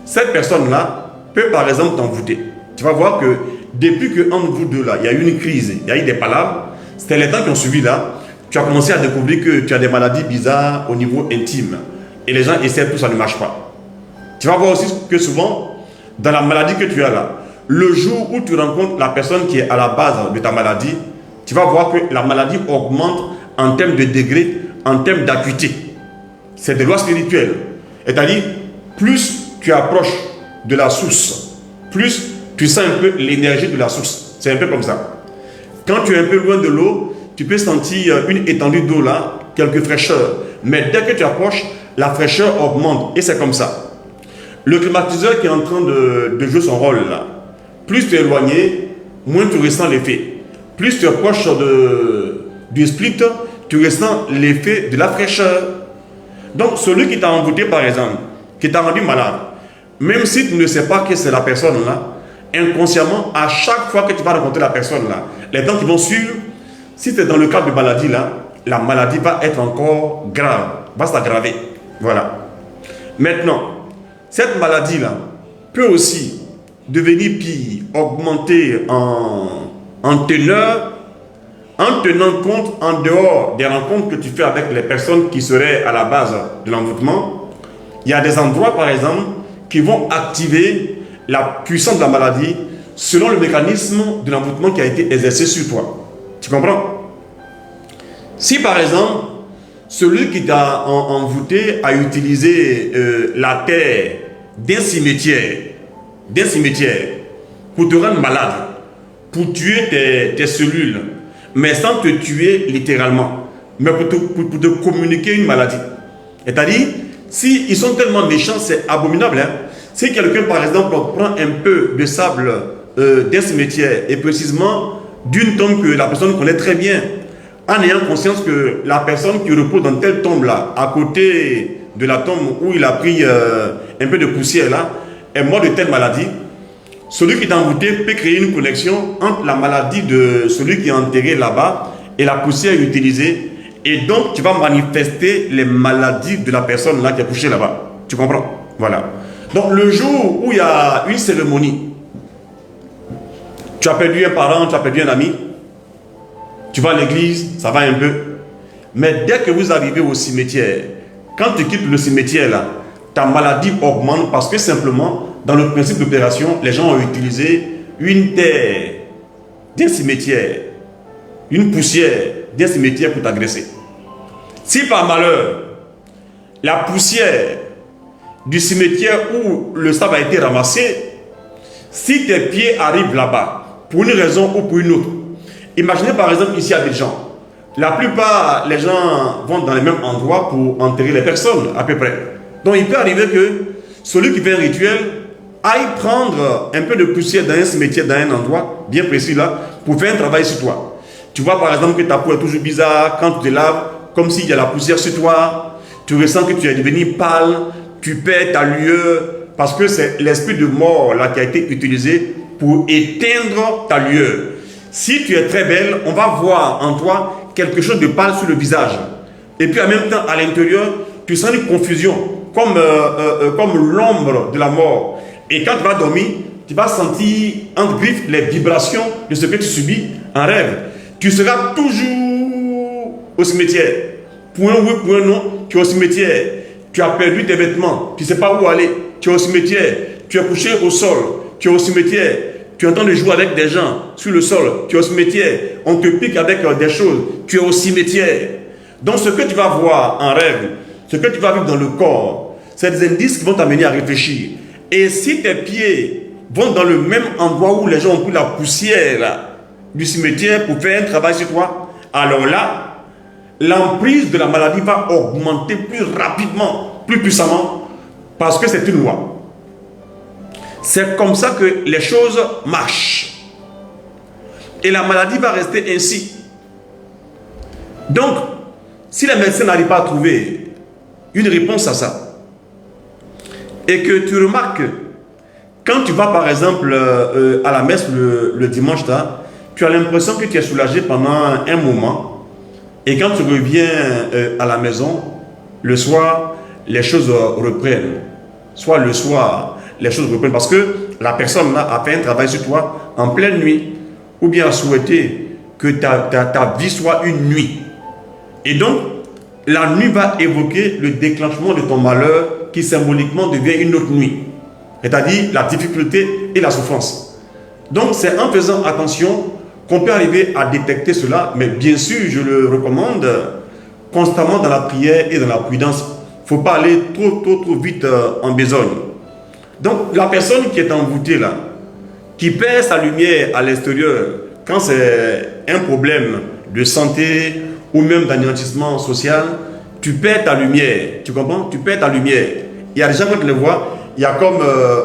cette personne-là peut par exemple t'envoûter. Tu vas voir que depuis qu'entre vous deux là, il y a eu une crise, il y a eu des palabres, c'était les temps qui ont suivi là, tu as commencé à découvrir que tu as des maladies bizarres au niveau intime. Et les gens essaient tout, ça ne marche pas. Tu vas voir aussi que souvent, dans la maladie que tu as là, le jour où tu rencontres la personne qui est à la base de ta maladie, tu vas voir que la maladie augmente en termes de degré, en termes d'acuité. C'est des lois spirituelles. C'est-à-dire, plus tu approches de la source, plus tu sens un peu l'énergie de la source. C'est un peu comme ça. Quand tu es un peu loin de l'eau, tu peux sentir une étendue d'eau là, quelques fraîcheurs. Mais dès que tu approches, la fraîcheur augmente. Et c'est comme ça. Le climatiseur qui est en train de jouer son rôle là, plus tu es éloigné, moins tu ressens l'effet. Plus tu es proche du split, tu ressens l'effet de la fraîcheur. Donc celui qui t'a envoûté par exemple, qui t'a rendu malade, même si tu ne sais pas que c'est la personne là, inconsciemment, à chaque fois que tu vas rencontrer la personne là, les temps qui vont suivre, si tu es dans le cadre de maladie là, la maladie va être encore grave, va s'aggraver. Voilà. Maintenant, cette maladie-là peut aussi devenir pire, augmenter en teneur, en tenant compte, en dehors des rencontres que tu fais avec les personnes qui seraient à la base de l'envoûtement. Il y a des endroits, par exemple, qui vont activer la puissance de la maladie selon le mécanisme de l'envoûtement qui a été exercé sur toi. Tu comprends? Si, par exemple, celui qui t'a envoûté a utilisé la terre d'un cimetière pour te rendre malade, pour tuer tes cellules, mais sans te tuer littéralement, mais pour te communiquer une maladie. C'est-à-dire, s'ils sont tellement méchants, c'est abominable. Hein? Si quelqu'un, par exemple, prend un peu de sable d'un cimetière, et précisément d'une tombe que la personne connaît très bien, en ayant conscience que la personne qui repose dans telle tombe-là, à côté de la tombe où il a pris un peu de poussière là, est mort de telle maladie, celui qui t'a envoûté peut créer une connexion entre la maladie de celui qui est enterré là-bas et la poussière utilisée. Et donc, tu vas manifester les maladies de la personne là qui est couchée là-bas. Tu comprends? Voilà. Donc, le jour où il y a une cérémonie, tu as perdu un parent, tu as perdu un ami, tu vas à l'église, ça va un peu. Mais dès que vous arrivez au cimetière, quand tu quittes le cimetière là, ta maladie augmente parce que simplement, dans le principe d'opération, les gens ont utilisé une terre d'un cimetière, une poussière d'un cimetière pour t'agresser. Si par malheur, la poussière du cimetière où le sable a été ramassé, si tes pieds arrivent là-bas, pour une raison ou pour une autre. Imaginez par exemple ici à Abidjan. La plupart, les gens vont dans les mêmes endroits pour enterrer les personnes, à peu près. Donc il peut arriver que celui qui fait un rituel aille prendre un peu de poussière dans un cimetière, dans un endroit bien précis là, pour faire un travail sur toi. Tu vois par exemple que ta peau est toujours bizarre, quand tu te laves, comme s'il y a la poussière sur toi, tu ressens que tu es devenu pâle, tu perds ta lueur, parce que c'est l'esprit de mort là qui a été utilisé pour éteindre ta lueur. Si tu es très belle, on va voir en toi quelque chose de pâle sur le visage. Et puis en même temps, à l'intérieur, tu sens une confusion, comme l'ombre de la mort. Et quand tu vas dormir, tu vas sentir entre griffes les vibrations de ce que tu subis en rêve. Tu seras toujours au cimetière. Pour un oui, pour un non, tu es au cimetière. Tu as perdu tes vêtements, tu ne sais pas où aller. Tu es au cimetière. Tu es couché au sol, tu es au cimetière. Tu es en train de jouer avec des gens sur le sol, tu es au cimetière. On te pique avec des choses, tu es au cimetière. Donc ce que tu vas voir en rêve, ce que tu vas vivre dans le corps, c'est des indices qui vont t'amener à réfléchir. Et si tes pieds vont dans le même endroit où les gens ont pris la poussière du cimetière pour faire un travail sur toi, alors là, l'emprise de la maladie va augmenter plus rapidement, plus puissamment, parce que c'est une loi. C'est comme ça que les choses marchent. Et la maladie va rester ainsi. Donc, si la médecine n'arrive pas à trouver une réponse à ça, et que tu remarques que quand tu vas par exemple à la messe le dimanche, là, tu as l'impression que tu es soulagé pendant un moment, et quand tu reviens à la maison, le soir, les choses reprennent. Soit le soir, les choses reprennent parce que la personne là a fait un travail sur toi en pleine nuit, ou bien a souhaité que ta vie soit une nuit. Et donc, la nuit va évoquer le déclenchement de ton malheur qui symboliquement devient une autre nuit. C'est-à-dire la difficulté et la souffrance. Donc, c'est en faisant attention qu'on peut arriver à détecter cela, mais bien sûr, je le recommande constamment dans la prière et dans la prudence. Il ne faut pas aller trop vite en besogne. Donc, la personne qui est envoûtée là, qui perd sa lumière à l'extérieur, quand c'est un problème de santé ou même d'anéantissement social, tu perds ta lumière. Tu comprends? Tu perds ta lumière. Il y a des gens, quand tu les vois, il y a comme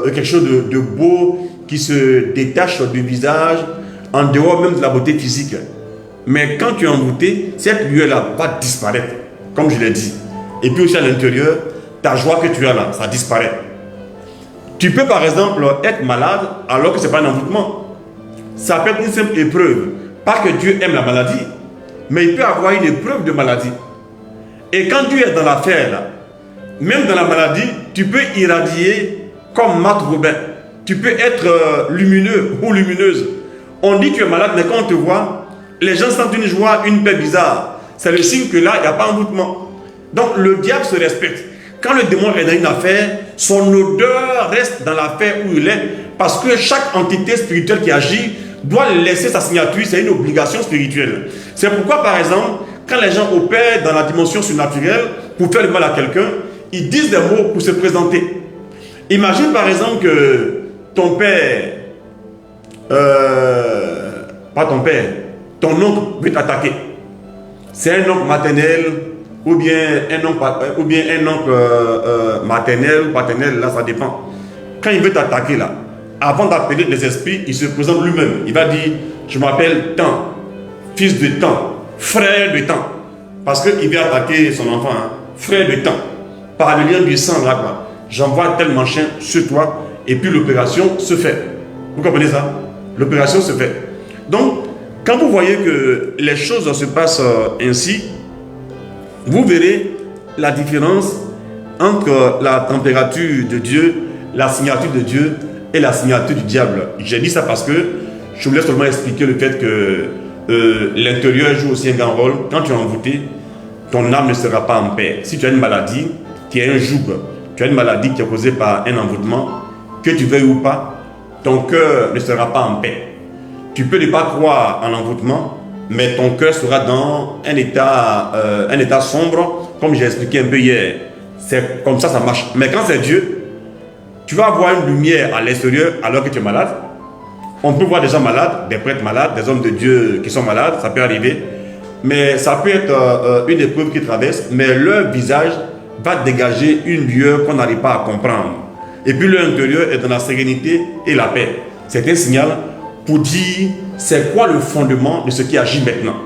quelque chose de beau qui se détache du visage, en dehors même de la beauté physique. Mais quand tu es envoûté, cette lueur-là va disparaître, comme je l'ai dit. Et puis aussi à l'intérieur, ta joie que tu as là, ça disparaît. Tu peux par exemple être malade alors que ce n'est pas un envoûtement. Ça peut être une simple épreuve. Pas que Dieu aime la maladie, mais il peut avoir une épreuve de maladie. Et quand tu es dans l'affaire, même dans la maladie, tu peux irradier comme Marthe Robin. Tu peux être lumineux ou lumineuse. On dit que tu es malade, mais quand on te voit, les gens sentent une joie, une paix bizarre. C'est le signe que là, il n'y a pas d'envoûtement. Donc le diable se respecte. Quand le démon est dans une affaire, son odeur reste dans l'affaire où il est, parce que chaque entité spirituelle qui agit doit laisser sa signature, c'est une obligation spirituelle. C'est pourquoi, par exemple, quand les gens opèrent dans la dimension surnaturelle pour faire le mal à quelqu'un, ils disent des mots pour se présenter. Imagine par exemple que ton père, pas ton père, ton oncle veut t'attaquer. C'est un oncle maternel ou bien un oncle maternel ou paternel, là ça dépend. Quand il veut t'attaquer là, avant d'appeler les esprits, il se présente lui-même. Il va dire, je m'appelle Tant, fils de Tant, frère de Tant. Parce qu'il veut attaquer son enfant, hein. Frère de Tant. Par le lien du sang là, quoi. J'envoie tel machin sur toi et puis l'opération se fait. Vous comprenez ça? L'opération se fait. Donc, quand vous voyez que les choses se passent ainsi, vous verrez la différence entre la température de Dieu, la signature de Dieu et la signature du diable. J'ai dit ça parce que je voulais seulement expliquer le fait que l'intérieur joue aussi un grand rôle. Quand tu es envoûté, ton âme ne sera pas en paix. Si tu as une maladie qui est un joug, tu as une maladie qui est causée par un envoûtement, que tu veuilles ou pas, ton cœur ne sera pas en paix. Tu peux ne pas croire en l'envoûtement, mais ton cœur sera dans un état sombre, comme j'ai expliqué un peu hier. C'est comme ça marche. Mais quand c'est Dieu, tu vas avoir une lumière à l'extérieur alors que tu es malade. On peut voir des gens malades, des prêtres malades, des hommes de Dieu qui sont malades, ça peut arriver. Mais ça peut être une épreuve qui traverse, mais leur visage va dégager une lueur qu'on n'arrive pas à comprendre. Et puis leur intérieur est dans la sérénité et la paix. C'est un signal pour dire c'est quoi le fondement de ce qui agit maintenant.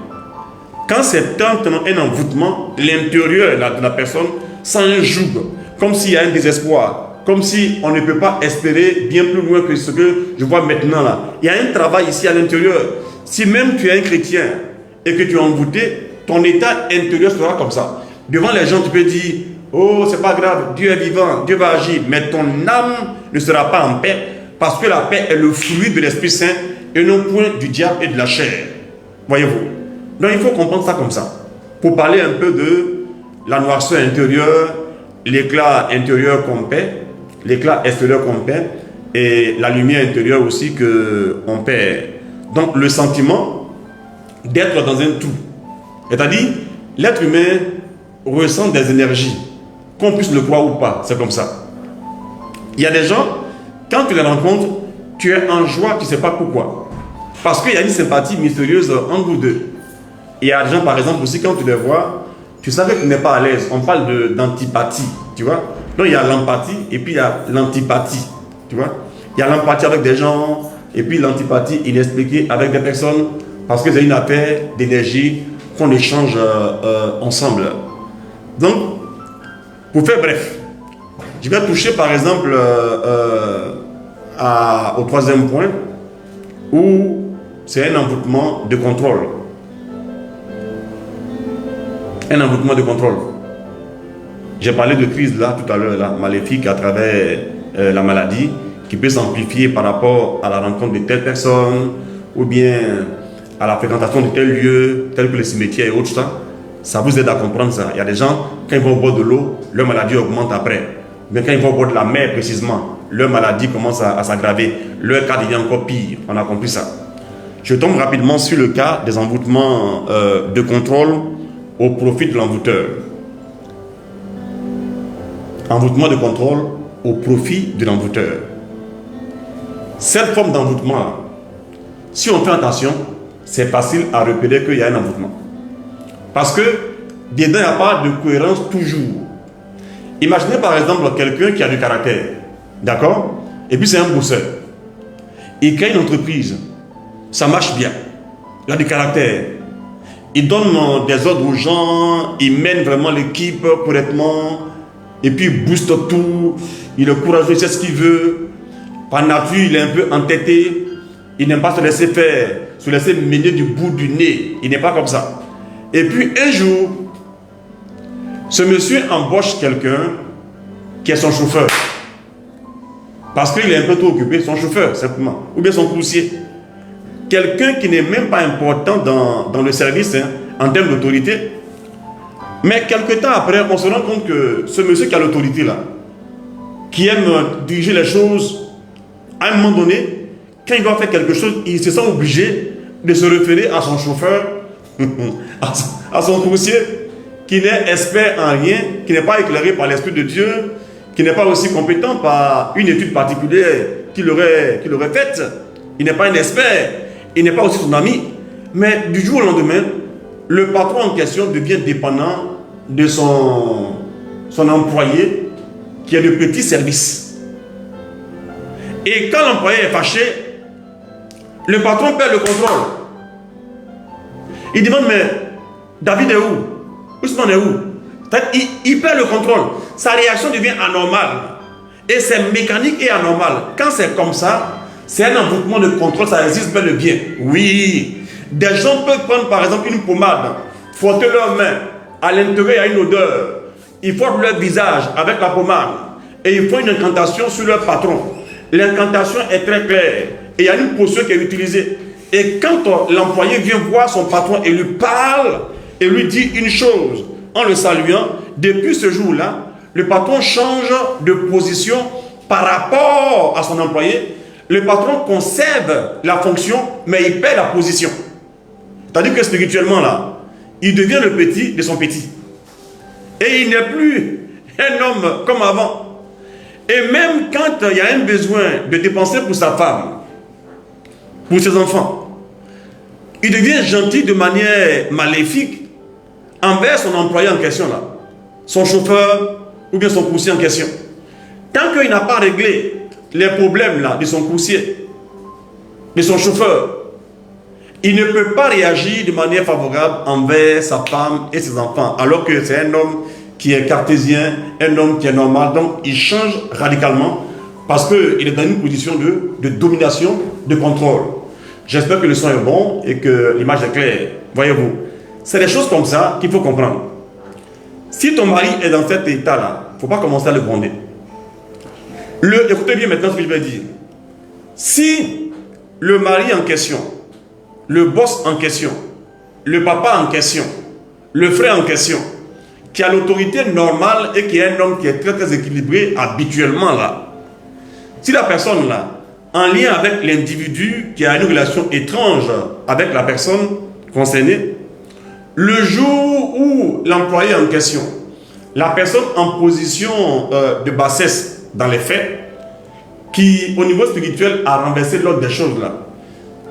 Quand c'est un envoûtement, l'intérieur de la personne sent un joug, comme s'il y a un désespoir, comme si on ne peut pas espérer bien plus loin que ce que je vois maintenant là. Il y a un travail ici à l'intérieur. Si même tu es un chrétien et que tu es envoûté, ton état intérieur sera comme ça. Devant les gens, tu peux dire, oh, c'est pas grave, Dieu est vivant, Dieu va agir, mais ton âme ne sera pas en paix, parce que la paix est le fruit de l'Esprit Saint et non point du diable et de la chair. Voyez-vous? Donc il faut comprendre ça comme ça. Pour parler un peu de la noirceur intérieure, l'éclat intérieur qu'on paie, l'éclat extérieur qu'on paie, et la lumière intérieure aussi qu'on perd. Donc le sentiment d'être dans un tout. C'est-à-dire, l'être humain ressent des énergies, qu'on puisse le croire ou pas, c'est comme ça. Il y a des gens, quand tu les rencontres, tu es en joie, tu ne sais pas pourquoi. Parce qu'il y a une sympathie mystérieuse entre vous deux. Il y a des gens, par exemple, aussi, quand tu les vois, tu savais que tu n'es pas à l'aise. On parle d'antipathie, tu vois. Donc, il y a l'empathie et puis il y a l'antipathie, tu vois. Il y a l'empathie avec des gens et puis l'antipathie inexpliquée avec des personnes parce que c'est une affaire d'énergie qu'on échange ensemble. Donc, pour faire bref, je vais toucher, par exemple, au troisième point où c'est un envoûtement de contrôle. Un envoûtement de contrôle. J'ai parlé de crise là tout à l'heure, là, maléfique à travers la maladie qui peut s'amplifier par rapport à la rencontre de telle personne ou bien à la fréquentation de tel lieu, tel que les cimetières et autres. Ça vous aide à comprendre ça. Il y a des gens, quand ils vont au bord de l'eau, leur maladie augmente après. Mais quand ils vont au bord de la mer précisément, leur maladie commence à s'aggraver. Leur cas devient encore pire. On a compris ça. Je tombe rapidement sur le cas des envoûtements de contrôle au profit de l'envoûteur. Envoûtement de contrôle au profit de l'envoûteur. Cette forme d'envoûtement, si on fait attention, c'est facile à repérer qu'il y a un envoûtement. Parce que dedans, il n'y a pas de cohérence toujours. Imaginez par exemple quelqu'un qui a du caractère, d'accord? Et puis c'est un bosseur. Il crée une entreprise, ça marche bien, il a du caractère. Il donne des ordres aux gens, il mène vraiment l'équipe correctement, et puis il booste tout, il est courageux, il sait ce qu'il veut. Par nature, il est un peu entêté, il n'aime pas se laisser faire, se laisser mener du bout du nez, il n'est pas comme ça. Et puis un jour, ce monsieur embauche quelqu'un qui est son chauffeur. Parce qu'il est un peu trop occupé, son chauffeur simplement, ou bien son coursier. Quelqu'un qui n'est même pas important dans le service en termes d'autorité. Mais quelques temps après, on se rend compte que ce monsieur qui a l'autorité là, qui aime diriger les choses, à un moment donné, quand il doit faire quelque chose, il se sent obligé de se référer à son chauffeur, à son coursier, qui n'est expert en rien, qui n'est pas éclairé par l'Esprit de Dieu, qui n'est pas aussi compétent par une étude particulière qu'il aurait faite. Il n'est pas un expert, il n'est pas aussi son ami. Mais du jour au lendemain, le patron en question devient dépendant de son employé qui a de petits services. Et quand l'employé est fâché, le patron perd le contrôle. Il demande, mais David est où? Ousmane est où? Il perd le contrôle. Sa réaction devient anormale. Et c'est mécanique et anormal. Quand c'est comme ça, c'est un envoûtement de contrôle, ça existe bel et bien. Oui. Des gens peuvent prendre par exemple une pommade, frotter leurs mains, à l'intérieur il y a une odeur. Ils frottent leur visage avec la pommade et ils font une incantation sur leur patron. L'incantation est très claire et il y a une posture qui est utilisée. Et quand l'employé vient voir son patron et lui parle et lui dit une chose en le saluant, depuis ce jour-là, le patron change de position par rapport à son employé. Le patron conserve la fonction, mais il perd la position. C'est-à-dire que spirituellement, là, il devient le petit de son petit. Et il n'est plus un homme comme avant. Et même quand il y a un besoin de dépenser pour sa femme, pour ses enfants. Il devient gentil de manière maléfique envers son employé en question, là, son chauffeur ou bien son coursier en question. Tant qu'il n'a pas réglé les problèmes là, de son coursier, de son chauffeur, il ne peut pas réagir de manière favorable envers sa femme et ses enfants, alors que c'est un homme qui est cartésien, un homme qui est normal. Donc il change radicalement parce qu'il est dans une position de domination, de contrôle. J'espère que le son est bon et que l'image est claire. Voyez-vous, c'est des choses comme ça qu'il faut comprendre. Si ton mari est dans cet état-là, il ne faut pas commencer à le gronder. Écoutez bien maintenant ce que je vais dire. Si le mari en question, le boss en question, le papa en question, le frère en question, qui a l'autorité normale et qui est un homme qui est très très équilibré habituellement là, si la personne là, en lien avec l'individu qui a une relation étrange avec la personne concernée, le jour où l'employé en question, la personne en position de bassesse dans les faits, qui au niveau spirituel a renversé l'ordre des choses là,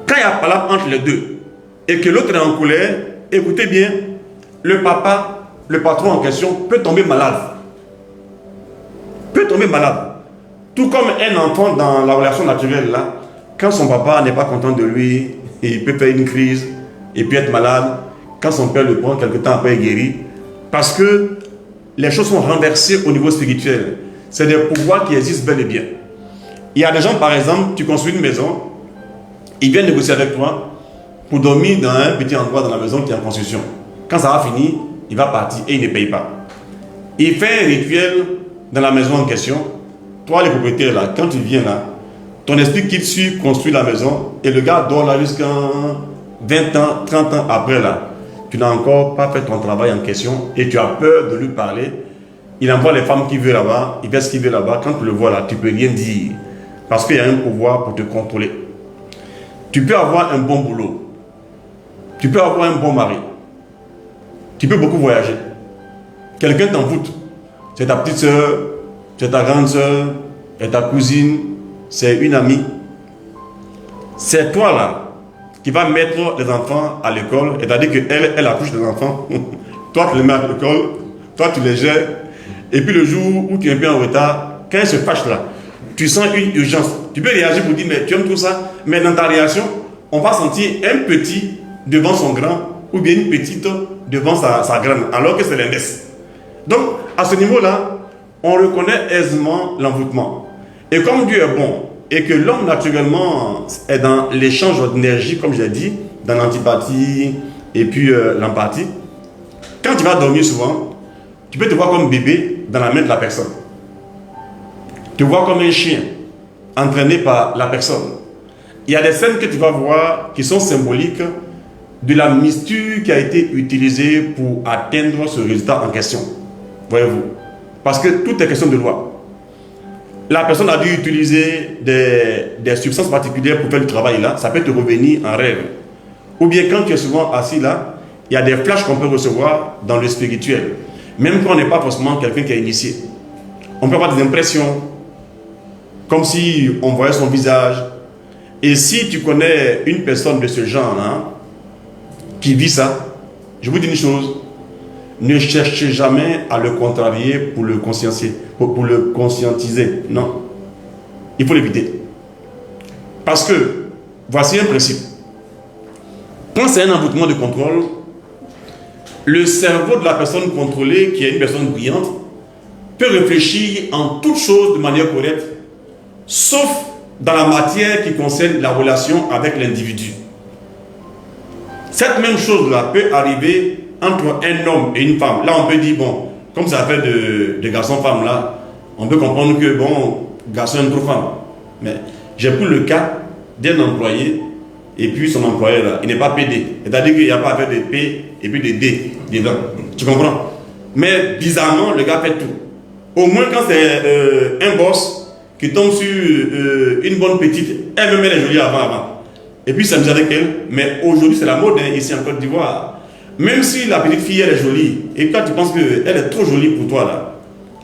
quand il y a palabre entre les deux et que l'autre est en colère, écoutez bien, le papa, le patron en question peut tomber malade. Peut tomber malade. Tout comme un enfant dans la relation naturelle là, quand son papa n'est pas content de lui, il peut faire une crise et puis être malade. Quand son père le prend, quelque temps après il guérit. Parce que les choses sont renversées au niveau spirituel. C'est des pouvoirs qui existent bel et bien. Il y a des gens, par exemple, tu construis une maison, ils viennent négocier avec toi pour dormir dans un petit endroit dans la maison qui est en construction. Quand ça va finir, il va partir et il ne paye pas. Il fait un rituel dans la maison en question. Toi, les propriétaires, là, quand tu viens là, ton esprit quitte sur construire la maison et le gars dort là jusqu'à 20 ans, 30 ans après là. Tu n'as encore pas fait ton travail en question et tu as peur de lui parler. Il envoie les femmes qu'il veut là-bas, il fait ce qu'il veut là-bas. Quand tu le vois là, tu ne peux rien dire parce qu'il y a un pouvoir pour te contrôler. Tu peux avoir un bon boulot. Tu peux avoir un bon mari. Tu peux beaucoup voyager. Quelqu'un t'envoûte. C'est ta petite soeur, c'est ta grande soeur, c'est ta cousine, c'est une amie. C'est toi là qui va mettre les enfants à l'école, c'est-à-dire qu'elle elle accouche des enfants. Toi, tu les mets à l'école, toi, tu les gères. Et puis le jour où tu es un peu en retard, quand elle se fâche là, tu sens une urgence. Tu peux réagir pour dire, mais tu aimes tout ça. Mais dans ta réaction, on va sentir un petit devant son grand, ou bien une petite devant sa grande, alors que c'est l'inverse. Donc, à ce niveau-là, on reconnaît aisément l'envoûtement. Et comme Dieu est bon, et que l'homme naturellement est dans l'échange d'énergie, comme je l'ai dit, dans l'antipathie et puis l'empathie, quand tu vas dormir souvent, tu peux te voir comme bébé dans la main de la personne. Tu te vois comme un chien entraîné par la personne. Il y a des scènes que tu vas voir qui sont symboliques de la misture qui a été utilisée pour atteindre ce résultat en question. Voyez-vous? Parce que tout est question de loi. La personne a dû utiliser des substances particulières pour faire le travail là. Ça peut te revenir en rêve. Ou bien quand tu es souvent assis là, il y a des flashs qu'on peut recevoir dans le spirituel. Même quand on n'est pas forcément quelqu'un qui est initié. On peut avoir des impressions, comme si on voyait son visage. Et si tu connais une personne de ce genre-là, qui vit ça, je vous dis une chose, ne cherchez jamais à le contrarier pour le conscientiser. Non. Il faut l'éviter. Parce que, voici un principe. Quand c'est un envoûtement de contrôle, le cerveau de la personne contrôlée, qui est une personne brillante, peut réfléchir en toute chose de manière correcte, sauf dans la matière qui concerne la relation avec l'individu. Cette même chose-là peut arriver entre un homme et une femme. Là, on peut dire, bon, comme ça fait de garçon-femme, là, on peut comprendre que, bon, garçon aime trop femme. Mais j'ai pris le cas d'un employé, et puis son employé, là, il n'est pas PD. C'est-à-dire qu'il n'y a pas à faire de P et puis de D dedans. Tu comprends? Mais bizarrement, le gars fait tout. Au moins, quand c'est un boss qui tombe sur une bonne petite, elle-même, elle est jolie avant. Et puis, s'amuse avec elle. Mais aujourd'hui, c'est la mode, hein, ici en Côte d'Ivoire. Même si la petite fille, elle est jolie, et quand tu penses qu'elle est trop jolie pour toi, là,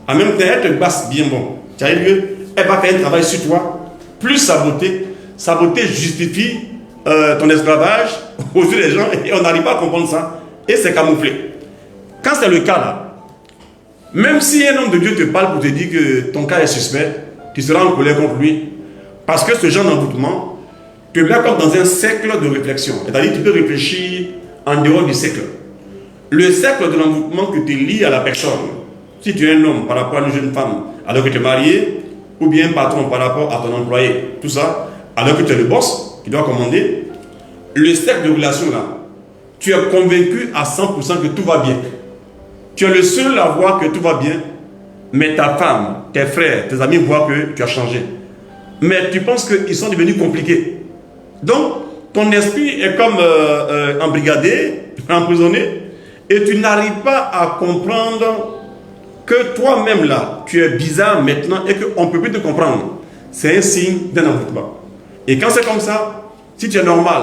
en même temps, elle te basse bien bon. C'est-à-dire qu'elle va faire un travail sur toi, plus sa beauté justifie ton esclavage aux yeux des gens et on n'arrive pas à comprendre ça et c'est camouflé. Quand c'est le cas là, même si un homme de Dieu te parle pour te dire que ton cas est suspect, tu seras en colère contre lui parce que ce genre d'envoûtement te met comme dans un cercle de réflexion. C'est-à-dire que tu peux réfléchir en dehors du cercle. Le cercle de l'envoûtement que tu lis à la personne, si tu es un homme par rapport à une jeune femme alors que tu es marié, ou bien un patron par rapport à ton employé, tout ça, alors que tu es le boss qui doit commander, le cercle de relation là, tu es convaincu à 100% que tout va bien. Tu es le seul à voir que tout va bien, mais ta femme, tes frères, tes amis voient que tu as changé. Mais tu penses qu'ils sont devenus compliqués. Donc, ton esprit est comme embrigadé, emprisonné, et tu n'arrives pas à comprendre que toi-même là, tu es bizarre maintenant et qu'on ne peut plus te comprendre. C'est un signe d'un envoûtement. Et quand c'est comme ça, si tu es normal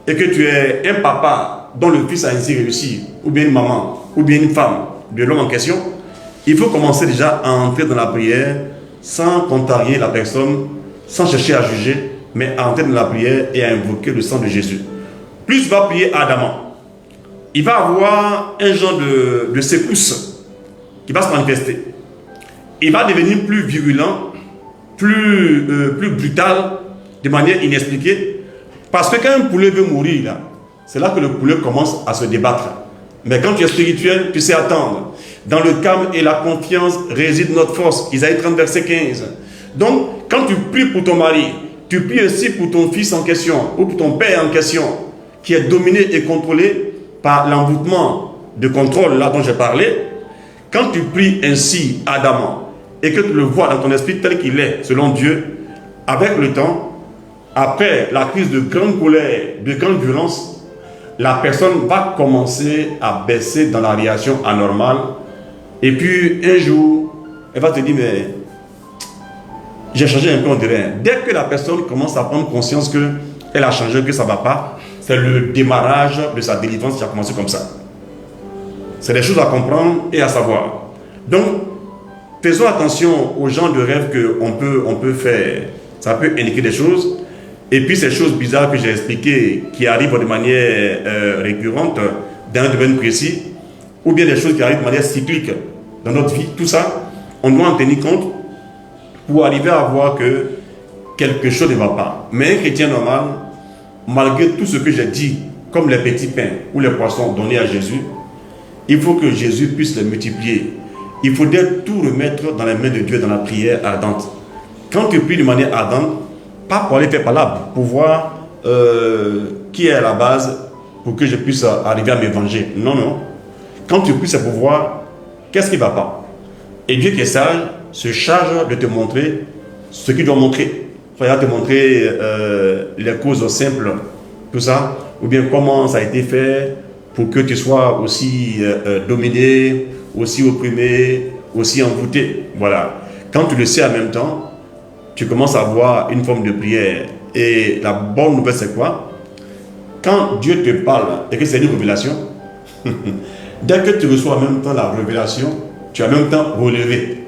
et que tu es un papa dont le fils a ainsi réussi, ou bien une maman, ou bien une femme de l'homme en question, il faut commencer déjà à entrer dans la prière sans contrarier la personne, sans chercher à juger, mais à entrer dans la prière et à invoquer le sang de Jésus. Plus tu vas prier ardemment, il va avoir un genre de secousse qui va se manifester. Il va devenir plus virulent, plus brutal, de manière inexpliquée. Parce que quand un poulet veut mourir, là, c'est là que le poulet commence à se débattre. Mais quand tu es spirituel, tu sais attendre. Dans le calme et la confiance réside notre force. Isaïe 30, verset 15. Donc, quand tu pries pour ton mari, tu pries aussi pour ton fils en question, ou pour ton père en question, qui est dominé et contrôlé par l'envoûtement de contrôle là dont j'ai parlé. Quand tu pries ainsi ardemment et que tu le vois dans ton esprit tel qu'il est, selon Dieu, avec le temps, après la crise de grande colère, de grande violence, la personne va commencer à baisser dans la réaction anormale. Et puis un jour, elle va te dire, mais j'ai changé un peu, on dirait. Dès que la personne commence à prendre conscience qu'elle a changé, que ça ne va pas, c'est le démarrage de sa délivrance qui a commencé comme ça. C'est des choses à comprendre et à savoir. Donc, faisons attention aux genres de rêves qu'on peut faire. Ça peut indiquer des choses. Et puis, ces choses bizarres que j'ai expliquées, qui arrivent de manière récurrente dans un domaine précis, ou bien des choses qui arrivent de manière cyclique dans notre vie, tout ça, on doit en tenir compte pour arriver à voir que quelque chose ne va pas. Mais un chrétien normal, malgré tout ce que j'ai dit, comme les petits pains ou les poissons donnés à Jésus, il faut que Jésus puisse les multiplier. Il faudrait tout remettre dans les mains de Dieu dans la prière ardente. Quand tu pries de manière ardente, pas pour aller faire palabre, pour voir qui est à la base, pour que je puisse arriver à me venger. Non, non. Quand tu pries, c'est pour voir qu'est-ce qui ne va pas. Et Dieu qui est sage se charge de te montrer ce qu'il doit montrer. Il va te montrer les causes simples, tout ça, ou bien comment ça a été fait, pour que tu sois aussi dominé, aussi opprimé, aussi envoûté. Voilà. Quand tu le sais en même temps, tu commences à avoir une forme de prière. Et la bonne nouvelle, c'est quoi? Quand Dieu te parle et que c'est une révélation, dès que tu reçois en même temps la révélation, tu es en même temps relevé.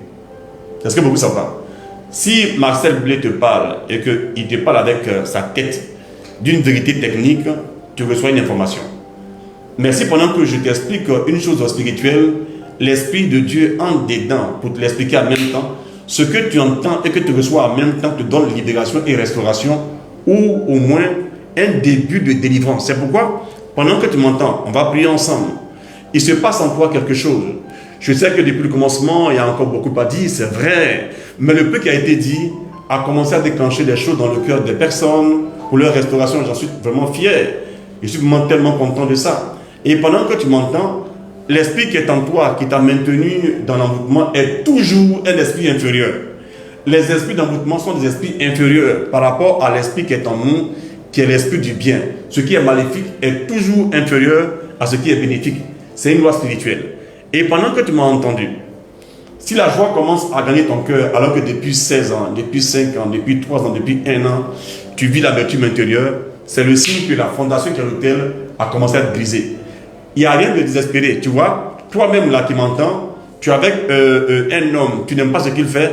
Est-ce que beaucoup savent pas? Si Marcel Blé te parle et qu'il te parle avec sa tête d'une vérité technique, tu reçois une information. Mais si pendant que je t'explique une chose spirituelle, l'Esprit de Dieu entre dedans pour te l'expliquer en même temps, ce que tu entends et que tu reçois en même temps te donne libération et restauration, ou au moins un début de délivrance. C'est pourquoi, pendant que tu m'entends, on va prier ensemble. Il se passe en toi quelque chose. Je sais que depuis le commencement, il y a encore beaucoup à dire, c'est vrai. Mais le peu qui a été dit a commencé à déclencher des choses dans le cœur des personnes pour leur restauration. J'en suis vraiment fier. Je suis vraiment tellement content de ça. Et pendant que tu m'entends, l'esprit qui est en toi, qui t'a maintenu dans l'envoûtement, est toujours un esprit inférieur. Les esprits d'envoûtement sont des esprits inférieurs par rapport à l'esprit qui est en nous, qui est l'esprit du bien. Ce qui est maléfique est toujours inférieur à ce qui est bénéfique. C'est une loi spirituelle. Et pendant que tu m'as entendu, si la joie commence à gagner ton cœur, alors que depuis 16 ans, depuis 5 ans, depuis 3 ans, depuis 1 an, tu vis l'amertume intérieure, c'est le signe que la fondation qui est l'autel a commencé à être brisée. Il n'y a rien de désespéré, tu vois. Toi-même là qui m'entends, tu es avec un homme, tu n'aimes pas ce qu'il fait,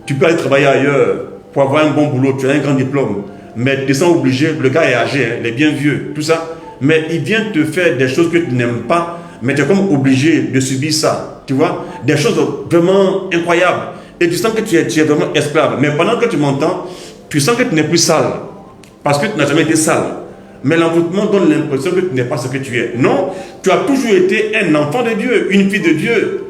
tu peux aller travailler ailleurs pour avoir un bon boulot, tu as un grand diplôme. mais tu sens obligé, le gars est âgé, hein, il est bien vieux, tout ça, mais il vient te faire des choses que tu n'aimes pas, mais tu es comme obligé de subir ça, tu vois, des choses vraiment incroyables, et tu sens que tu es vraiment esclave, mais pendant que tu m'entends, tu sens que tu n'es plus sale, parce que tu n'as jamais été sale, mais l'envoûtement donne l'impression que tu n'es pas ce que tu es. Non, tu as toujours été un enfant de Dieu, une fille de Dieu,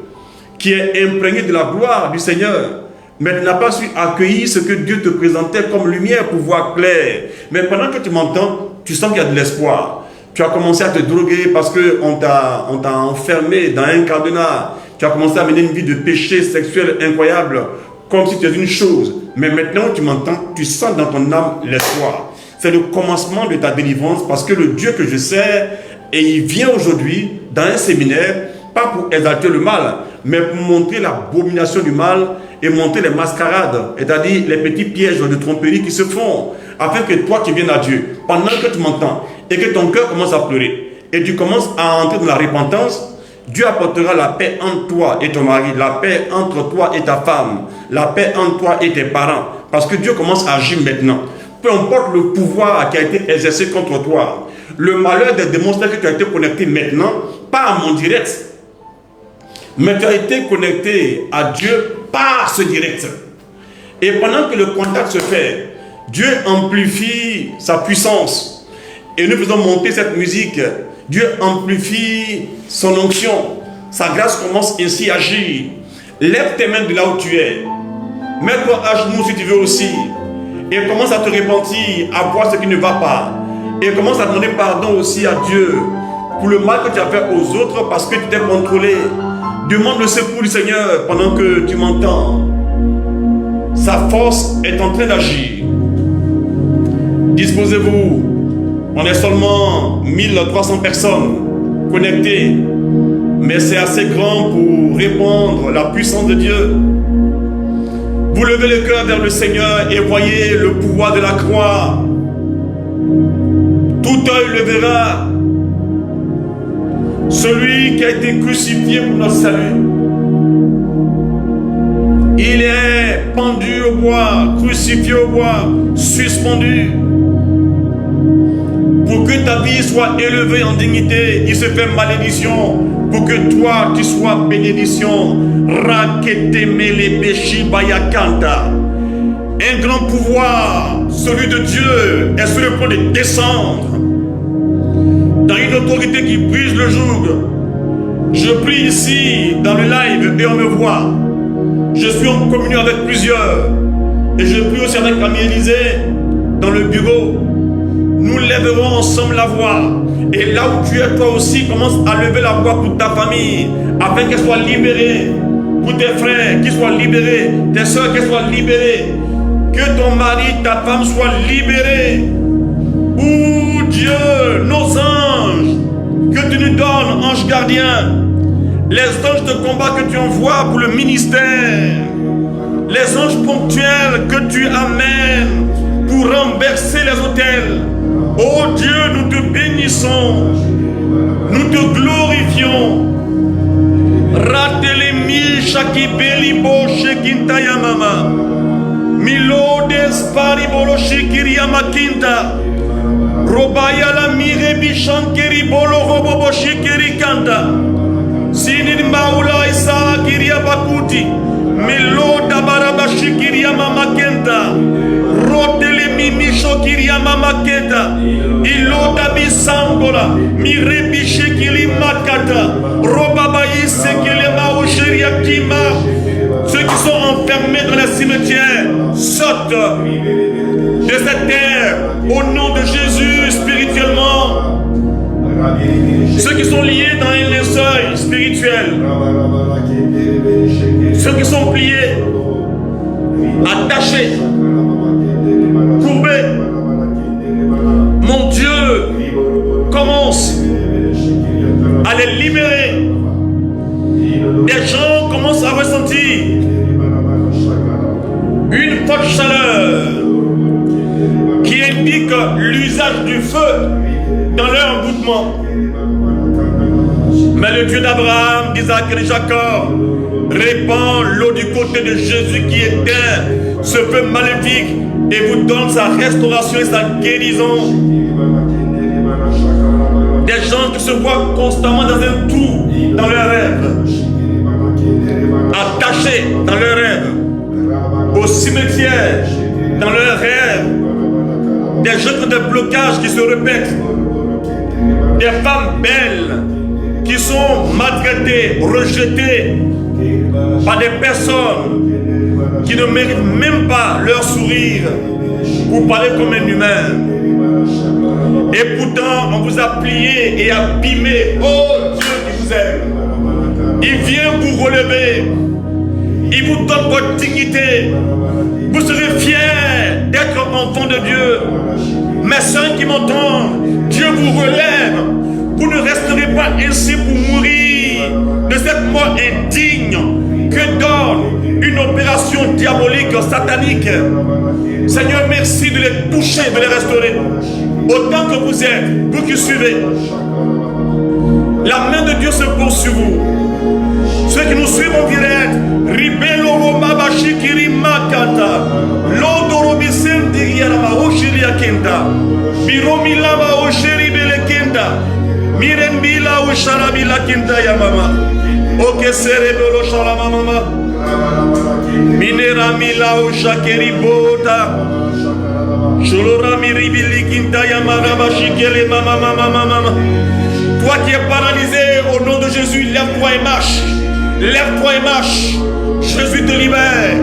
qui est imprégné de la gloire du Seigneur. Mais tu n'as pas su accueillir ce que Dieu te présentait comme lumière pour voir clair. Mais pendant que tu m'entends, tu sens qu'il y a de l'espoir. Tu as commencé à te droguer parce qu'on t'a enfermé dans un cadenas. Tu as commencé à mener une vie de péché sexuel incroyable, comme si tu étais une chose. Mais maintenant tu m'entends, tu sens dans ton âme l'espoir. C'est le commencement de ta délivrance, parce que le Dieu que je sers, et il vient aujourd'hui dans un séminaire, pas pour exalter le mal, mais pour montrer l'abomination du mal et montrer les mascarades, c'est-à-dire les petits pièges de tromperie qui se font, afin que toi tu viennes à Dieu, pendant que tu m'entends, et que ton cœur commence à pleurer, et tu commences à entrer dans la repentance. Dieu apportera la paix entre toi et ton mari, la paix entre toi et ta femme, la paix entre toi et tes parents, parce que Dieu commence à agir maintenant. Peu importe le pouvoir qui a été exercé contre toi, le malheur des démons, c'est que tu as été connecté maintenant, pas à mon direct, mais tu as été connecté à Dieu par ce direct. Et pendant que le contact se fait, Dieu amplifie sa puissance. Et nous faisons monter cette musique. Dieu amplifie son onction. Sa grâce commence ainsi à agir. Lève tes mains de là où tu es. Mets-toi à genoux si tu veux aussi. Et commence à te repentir, à voir ce qui ne va pas. Et commence à demander pardon aussi à Dieu pour le mal que tu as fait aux autres parce que tu t'es contrôlé. Demande le secours du Seigneur pendant que tu m'entends. Sa force est en train d'agir. Disposez-vous. On est seulement 1300 personnes connectées. Mais c'est assez grand pour répandre la puissance de Dieu. Vous levez le cœur vers le Seigneur et voyez le pouvoir de la croix. Tout œil le verra. Celui qui a été crucifié pour notre salut. Il est pendu au bois, crucifié au bois, suspendu. Pour que ta vie soit élevée en dignité, il se fait malédiction. Pour que toi, tu sois bénédiction. Un grand pouvoir, celui de Dieu, est sur le point de descendre dans une autorité qui brise le joug. Je prie ici dans le live et on me voit. Je suis en communion avec plusieurs. Et je prie aussi avec Camille Élysée dans le bureau. Nous lèverons ensemble la voix. Et là où tu es, toi aussi, commence à lever la voix pour ta famille, afin qu'elle soit libérée. Pour tes frères, qu'ils soient libérés. Tes soeurs, qu'elles soient libérées. Que ton mari, ta femme soient libérés. Oh Dieu, nos anges, que tu nous donnes, anges gardiens. Les anges de combat que tu envoies pour le ministère. Les anges ponctuels que tu amènes pour renverser les autels. Oh Dieu, nous te bénissons, nous te glorifions. Ratelemi shakibeli bo shekintaya mama. Milodes paribolo shikiriyama kinta. Robaya la mirebi shankeri bolo robobo shikiri kanta. Sinin maula isa kiria bakuti. Miloda baraba shikiriyama makenta. Rotele mimisho kiria mama keta. Iloda bisangola. Mirebi shekili makata. Robabayi sekele maoucheria kima. Ceux qui sont enfermés dans les cimetières sortent de cette terre au nom de Jésus spirituellement. Ceux qui sont liés dans un linceul spirituel. Ceux qui sont pliés, attachés, courbés. Mon Dieu commence à les libérer. Des gens commencent à ressentir une forte chaleur qui indique l'usage du feu dans leur envoûtement. Mais le Dieu d'Abraham, d'Isaac et de Jacob répand l'eau du côté de Jésus qui éteint ce feu maléfique et vous donne sa restauration et sa guérison. Des gens qui se voient constamment dans un trou dans leurs rêves, attachés dans leurs rêves, au cimetière dans leurs rêves, des gens qui ont des blocages qui se répètent, des femmes belles qui sont maltraitées, rejetées par des personnes qui ne méritent même pas leur sourire pour parler comme un humain. Et pourtant, on vous a plié et abîmé. Oh Dieu qui vous aime. Il vient vous relever. Il vous donne votre dignité. Vous serez fiers d'être enfant de Dieu. Mes soeurs qui m'entendent, Dieu vous relève. Vous ne resterez pas ainsi pour mourir de cette mort indigne que donne une opération diabolique, satanique. Seigneur, merci de les toucher, de les restaurer. Autant que vous êtes, vous qui suivez, la main de Dieu se pose sur vous. Ceux qui nous suivent en direct, Ribelo Roma Bashikiri Makata, Lodorobi Sendi Yarama Oshiri Akenda, Biromi Lama Oshiri Belekenda, Miren Bila Osharabi Lakenda Yamama, Oke Serebelo Shalama Mama, Minera Mila Oshakeri Bota, Sholorami Ribili Kinta Yamara Bashikele Mama Mama Mama. Toi qui es paralysé, au nom de Jésus, lève-toi et marche. Lève-toi et marche. Jésus te libère.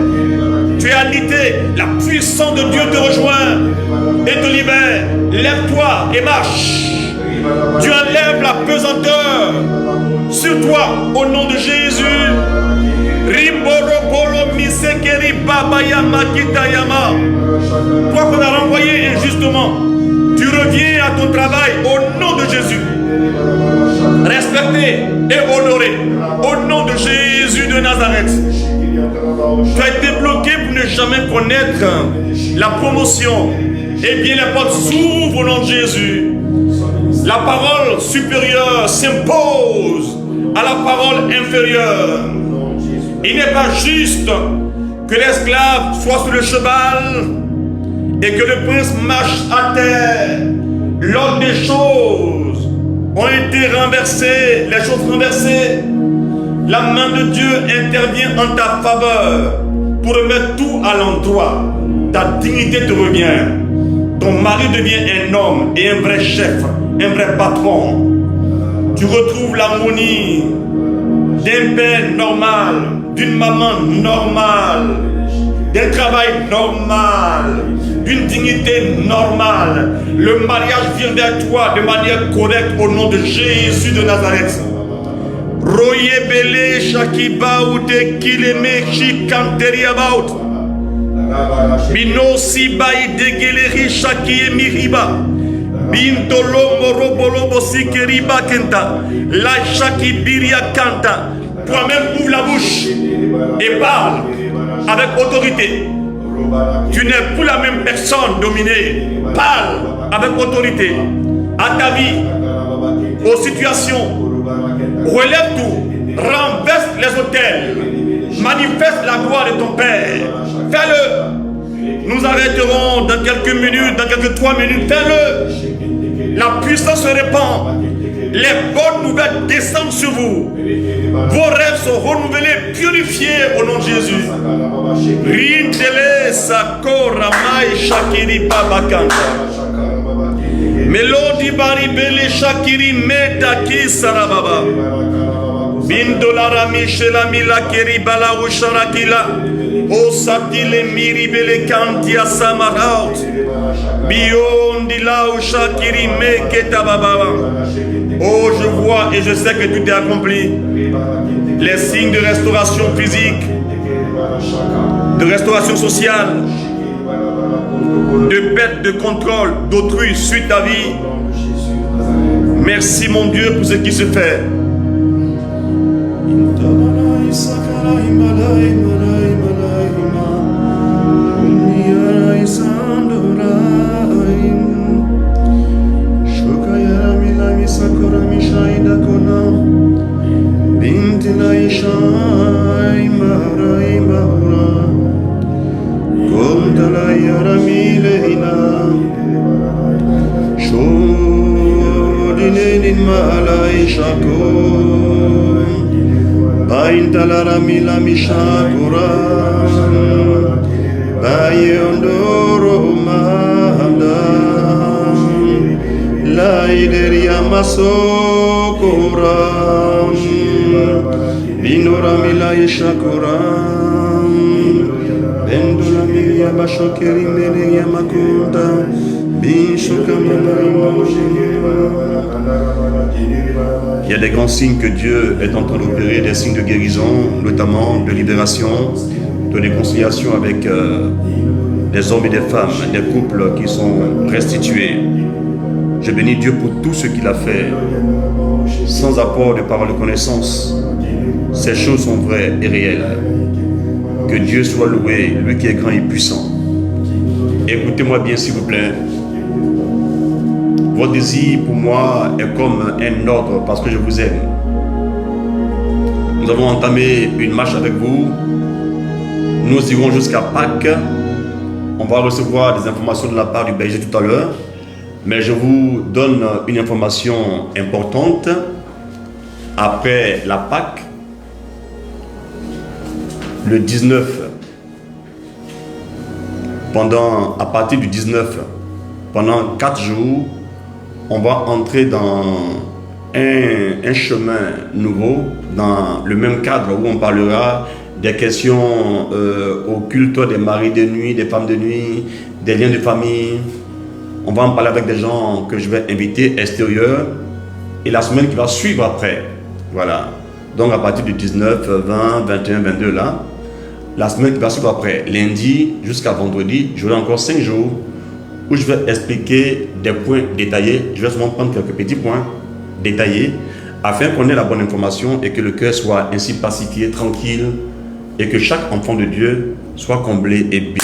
Tu es alité. La puissance de Dieu te rejoint et te libère. Lève-toi et marche. Dieu enlève la pesanteur sur toi au nom de Jésus. Toi qu'on a renvoyé injustement, tu reviens à ton travail au nom de Jésus. Respecté et honoré au nom de Jésus de Nazareth. Tu as été bloqué pour ne jamais connaître la promotion. Eh bien, les portes s'ouvrent au nom de Jésus. La parole supérieure s'impose à la parole inférieure. Il n'est pas juste que l'esclave soit sur le cheval et que le prince marche à terre. L'ordre des choses ont été renversées, les choses renversées. La main de Dieu intervient en ta faveur pour remettre tout à l'endroit. Ta dignité te revient. Ton mari devient un homme et un vrai chef, un vrai patron. Tu retrouves l'harmonie d'un père normal, d'une maman normale, d'un travail normal, d'une dignité normale. Le mariage vient vers toi de manière correcte au nom de Jésus de Nazareth. Roye bele shakiba ute kileme shikanteria baut. Bino sibai degeleri shakie miriba. Bintolomo robolobo sikeriba kenta. La shakibiria kanta. Toi-même ouvre la bouche et parle avec autorité. Tu n'es plus la même personne dominée. Parle avec autorité à ta vie, aux situations. Relève tout, renverse les autels, manifeste la gloire de ton Père. Fais-le. Nous arrêterons dans quelques minutes, dans quelques 3 minutes. Fais-le. La puissance se répand. Les bonnes nouvelles descendent sur vous. Vos rêves sont renouvelés, purifiés au nom de Jésus. Rindele sakora mai shakiri babakanta. Melodi baribele shakiri meta ki sarababa. Bindolara mishela mila keri bala usharakila. Osatile miribele kantia samaraut. Biondila ushakiri meketa bababa. Oh, je vois et je sais que tout est accompli. Les signes de restauration physique, de restauration sociale, de perte de contrôle d'autrui suite ta vie. Merci mon Dieu pour ce qui se fait. Binti malaya milena shodinen malai shako baintalara mila mishakura bayondoro mahada la ileria masokura binora mila shakura bendula milia bashokeri melia makunda bishoka Il y a des grands signes que Dieu est en train d'opérer, des signes de guérison, notamment de libération, de réconciliation avec des hommes et des femmes, des couples qui sont restitués. Je bénis Dieu pour tout ce qu'il a fait, sans apport de paroles de connaissance. Ces choses sont vraies et réelles. Que Dieu soit loué, lui qui est grand et puissant. Écoutez-moi bien s'il vous plaît. Votre désir pour moi est comme un ordre parce que je vous aime. Nous avons entamé une marche avec vous. Nous irons jusqu'à Pâques. On va recevoir des informations de la part du berger tout à l'heure. Mais je vous donne une information importante. Après la Pâques, le 19, à partir du 19, pendant 4 jours, on va entrer dans un chemin nouveau, dans le même cadre où on parlera des questions occultes, des maris de nuit, des femmes de nuit, des liens de famille. On va en parler avec des gens que je vais inviter extérieurs. Et la semaine qui va suivre après, voilà. Donc à partir du 19, 20, 21, 22 là, la semaine qui va suivre après, lundi jusqu'à vendredi, j'aurai encore 5 jours où je vais expliquer des points détaillés. Je vais seulement prendre quelques petits points détaillés afin qu'on ait la bonne information et que le cœur soit ainsi pacifié, tranquille et que chaque enfant de Dieu soit comblé et béni.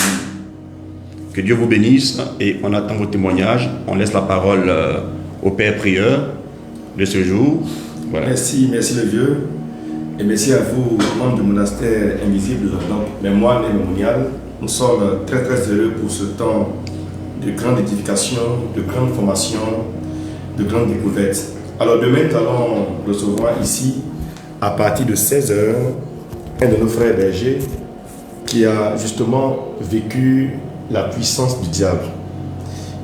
Que Dieu vous bénisse et on attend vos témoignages. On laisse la parole au Père prieur de ce jour. Voilà. Merci le vieux. Et merci à vous, membres du monastère invisible, donc mémoire mémorial. Nous sommes très heureux pour ce temps de grande édification, de grande formation, de grande découverte. Alors demain, nous allons recevoir ici, à partir de 16h, un de nos frères bergers qui a justement vécu la puissance du diable.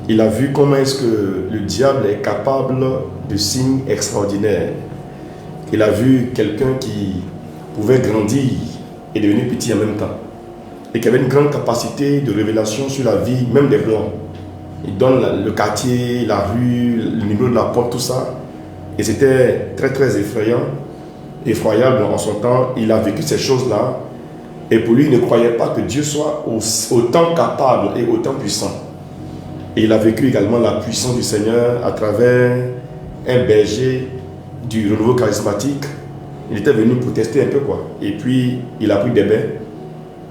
Il a vu comment est-ce que le diable est capable de signes extraordinaires. Il a vu quelqu'un qui pouvait grandir et devenir petit en même temps. Et qui avait une grande capacité de révélation sur la vie, même des blancs. Il donne le quartier, la rue, le numéro de la porte, tout ça. Et c'était très effroyable en son temps. Il a vécu ces choses-là. Et pour lui, il ne croyait pas que Dieu soit autant capable et autant puissant. Et il a vécu également la puissance du Seigneur à travers un berger du renouveau charismatique. Il était venu pour tester un peu quoi. Et puis, il a pris des bains.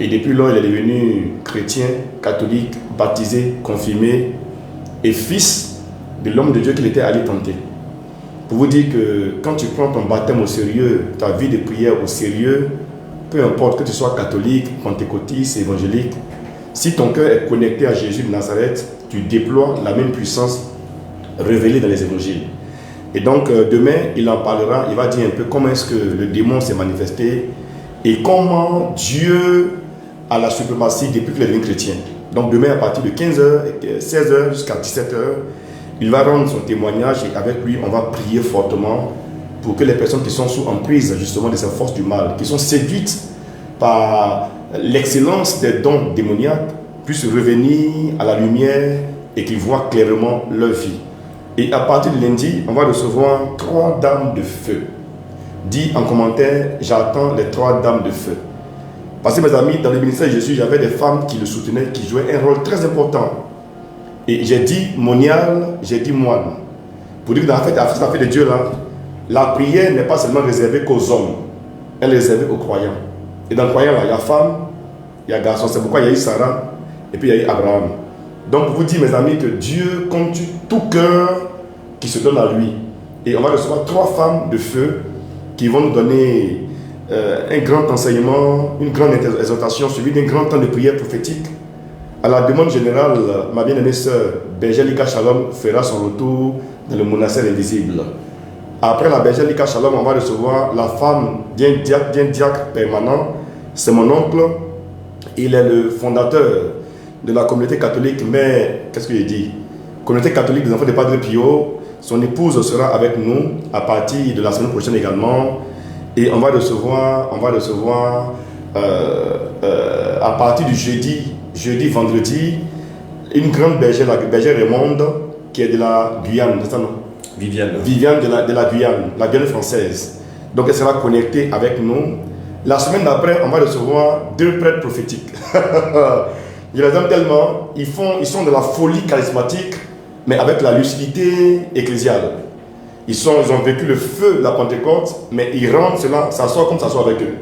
Et depuis lors, il est devenu chrétien, catholique, baptisé, confirmé et fils de l'homme de Dieu qu'il était allé tenter. Pour vous dire que quand tu prends ton baptême au sérieux, ta vie de prière au sérieux, peu importe que tu sois catholique, pentecôtiste, évangélique, si ton cœur est connecté à Jésus de Nazareth, tu déploies la même puissance révélée dans les évangiles. Et donc demain, il en parlera, il va dire un peu comment est-ce que le démon s'est manifesté et comment Dieu a la suprématie depuis qu'il est devenu chrétien. Donc demain, à partir de 15h, 16h jusqu'à 17h, il va rendre son témoignage et avec lui, on va prier fortement pour que les personnes qui sont sous emprise justement de ces forces du mal, qui sont séduites par l'excellence des dons démoniaques, puissent revenir à la lumière et qu'ils voient clairement leur vie. Et à partir de lundi, on va recevoir 3 dames de feu. Dis en commentaire, j'attends les 3 dames de feu. Parce que mes amis, dans le ministère de Jésus, j'avais des femmes qui le soutenaient, qui jouaient un rôle très important. Et j'ai dit monial, j'ai dit moine. Pour dire que dans la fête de Dieu, là, la prière n'est pas seulement réservée qu'aux hommes, elle est réservée aux croyants. Et dans le croyant, là, il y a femme, il y a garçon. C'est pourquoi il y a eu Sarah et puis il y a eu Abraham. Donc pour vous dire, mes amis, que Dieu compte tout cœur qui se donne à lui. Et on va recevoir 3 femmes de feu qui vont nous donner un grand enseignement, une grande exhortation suivie d'un grand temps de prière prophétique à la demande générale, ma bien-aimée sœur Berger Lika Shalom fera son retour dans le monastère invisible. Après la Berger Lika Shalom, on va recevoir la femme d'un diacre permanent. C'est mon oncle. Il est le fondateur de la communauté catholique, mais qu'est-ce qu'il dit? Communauté catholique des enfants de Padre Pio. Son épouse sera avec nous à partir de la semaine prochaine également. Et on va recevoir à partir du jeudi, vendredi, une grande bergère, la bergère Raymonde, qui est de la Guyane, c'est ça non? Viviane. Viviane de la Guyane, la Guyane française. Donc elle sera connectée avec nous. La semaine d'après, on va recevoir 2 prêtres prophétiques. Je les aime tellement, ils sont de la folie charismatique, mais avec la lucidité ecclésiale. Ils ont vécu le feu de la Pentecôte, mais ils rentrent cela, ça sort comme ça sort avec eux.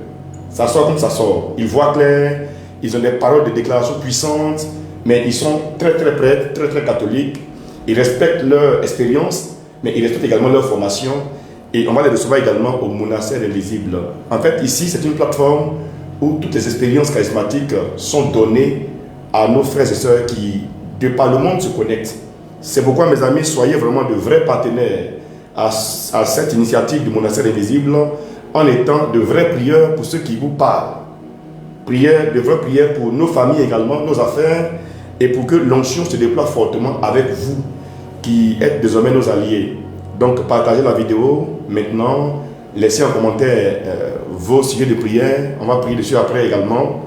Ça sort comme ça sort. Ils voient clair, ils ont des paroles de déclaration puissantes, mais ils sont très très prêtres, très très catholiques. Ils respectent leur expérience, mais ils respectent également leur formation. Et on va les recevoir également au monastère invisible. En fait, ici, c'est une plateforme où toutes les expériences charismatiques sont données à nos frères et sœurs qui, de par le monde, se connectent. C'est pourquoi, mes amis, soyez vraiment de vrais partenaires à cette initiative du monastère invisible, en étant de vrais prieurs pour ceux qui vous parlent. De vraies prières pour nos familles également, nos affaires, et pour que l'onction se déploie fortement avec vous, qui êtes désormais nos alliés. Donc, partagez la vidéo maintenant, laissez en commentaire vos sujets de prière. On va prier dessus après également,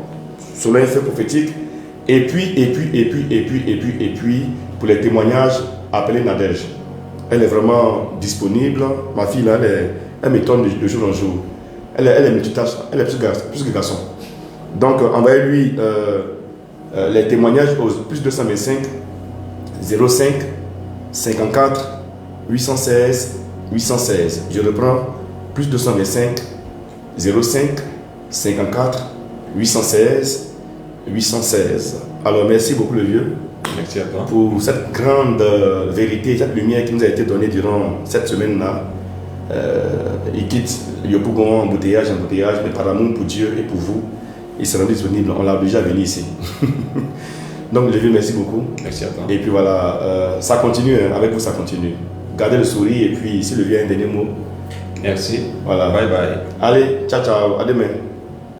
selon un fait prophétique. Et puis, pour les témoignages, appelez Nadège. Elle est vraiment disponible. Ma fille, là, elle m'étonne de jour en jour. Elle est multitâche, elle est plus que garçon. Donc, envoyez-lui les témoignages au plus 225 05 54 816 816. Je reprends, plus 225 05 54 816 816. Alors, merci beaucoup le vieux. Merci à toi. Pour cette grande vérité, cette lumière qui nous a été donnée durant cette semaine-là. Il quitte Yopougon embouteillage, mais par amour pour Dieu et pour vous, il sera disponible. On l'a obligé à venir ici. Donc, le vieux, merci beaucoup. Merci à toi. Et puis voilà, ça continue, hein, avec vous, ça continue. Gardez le sourire et puis si le vieux a un dernier mot. Merci. Voilà. Bye bye. Allez, ciao, ciao, à demain.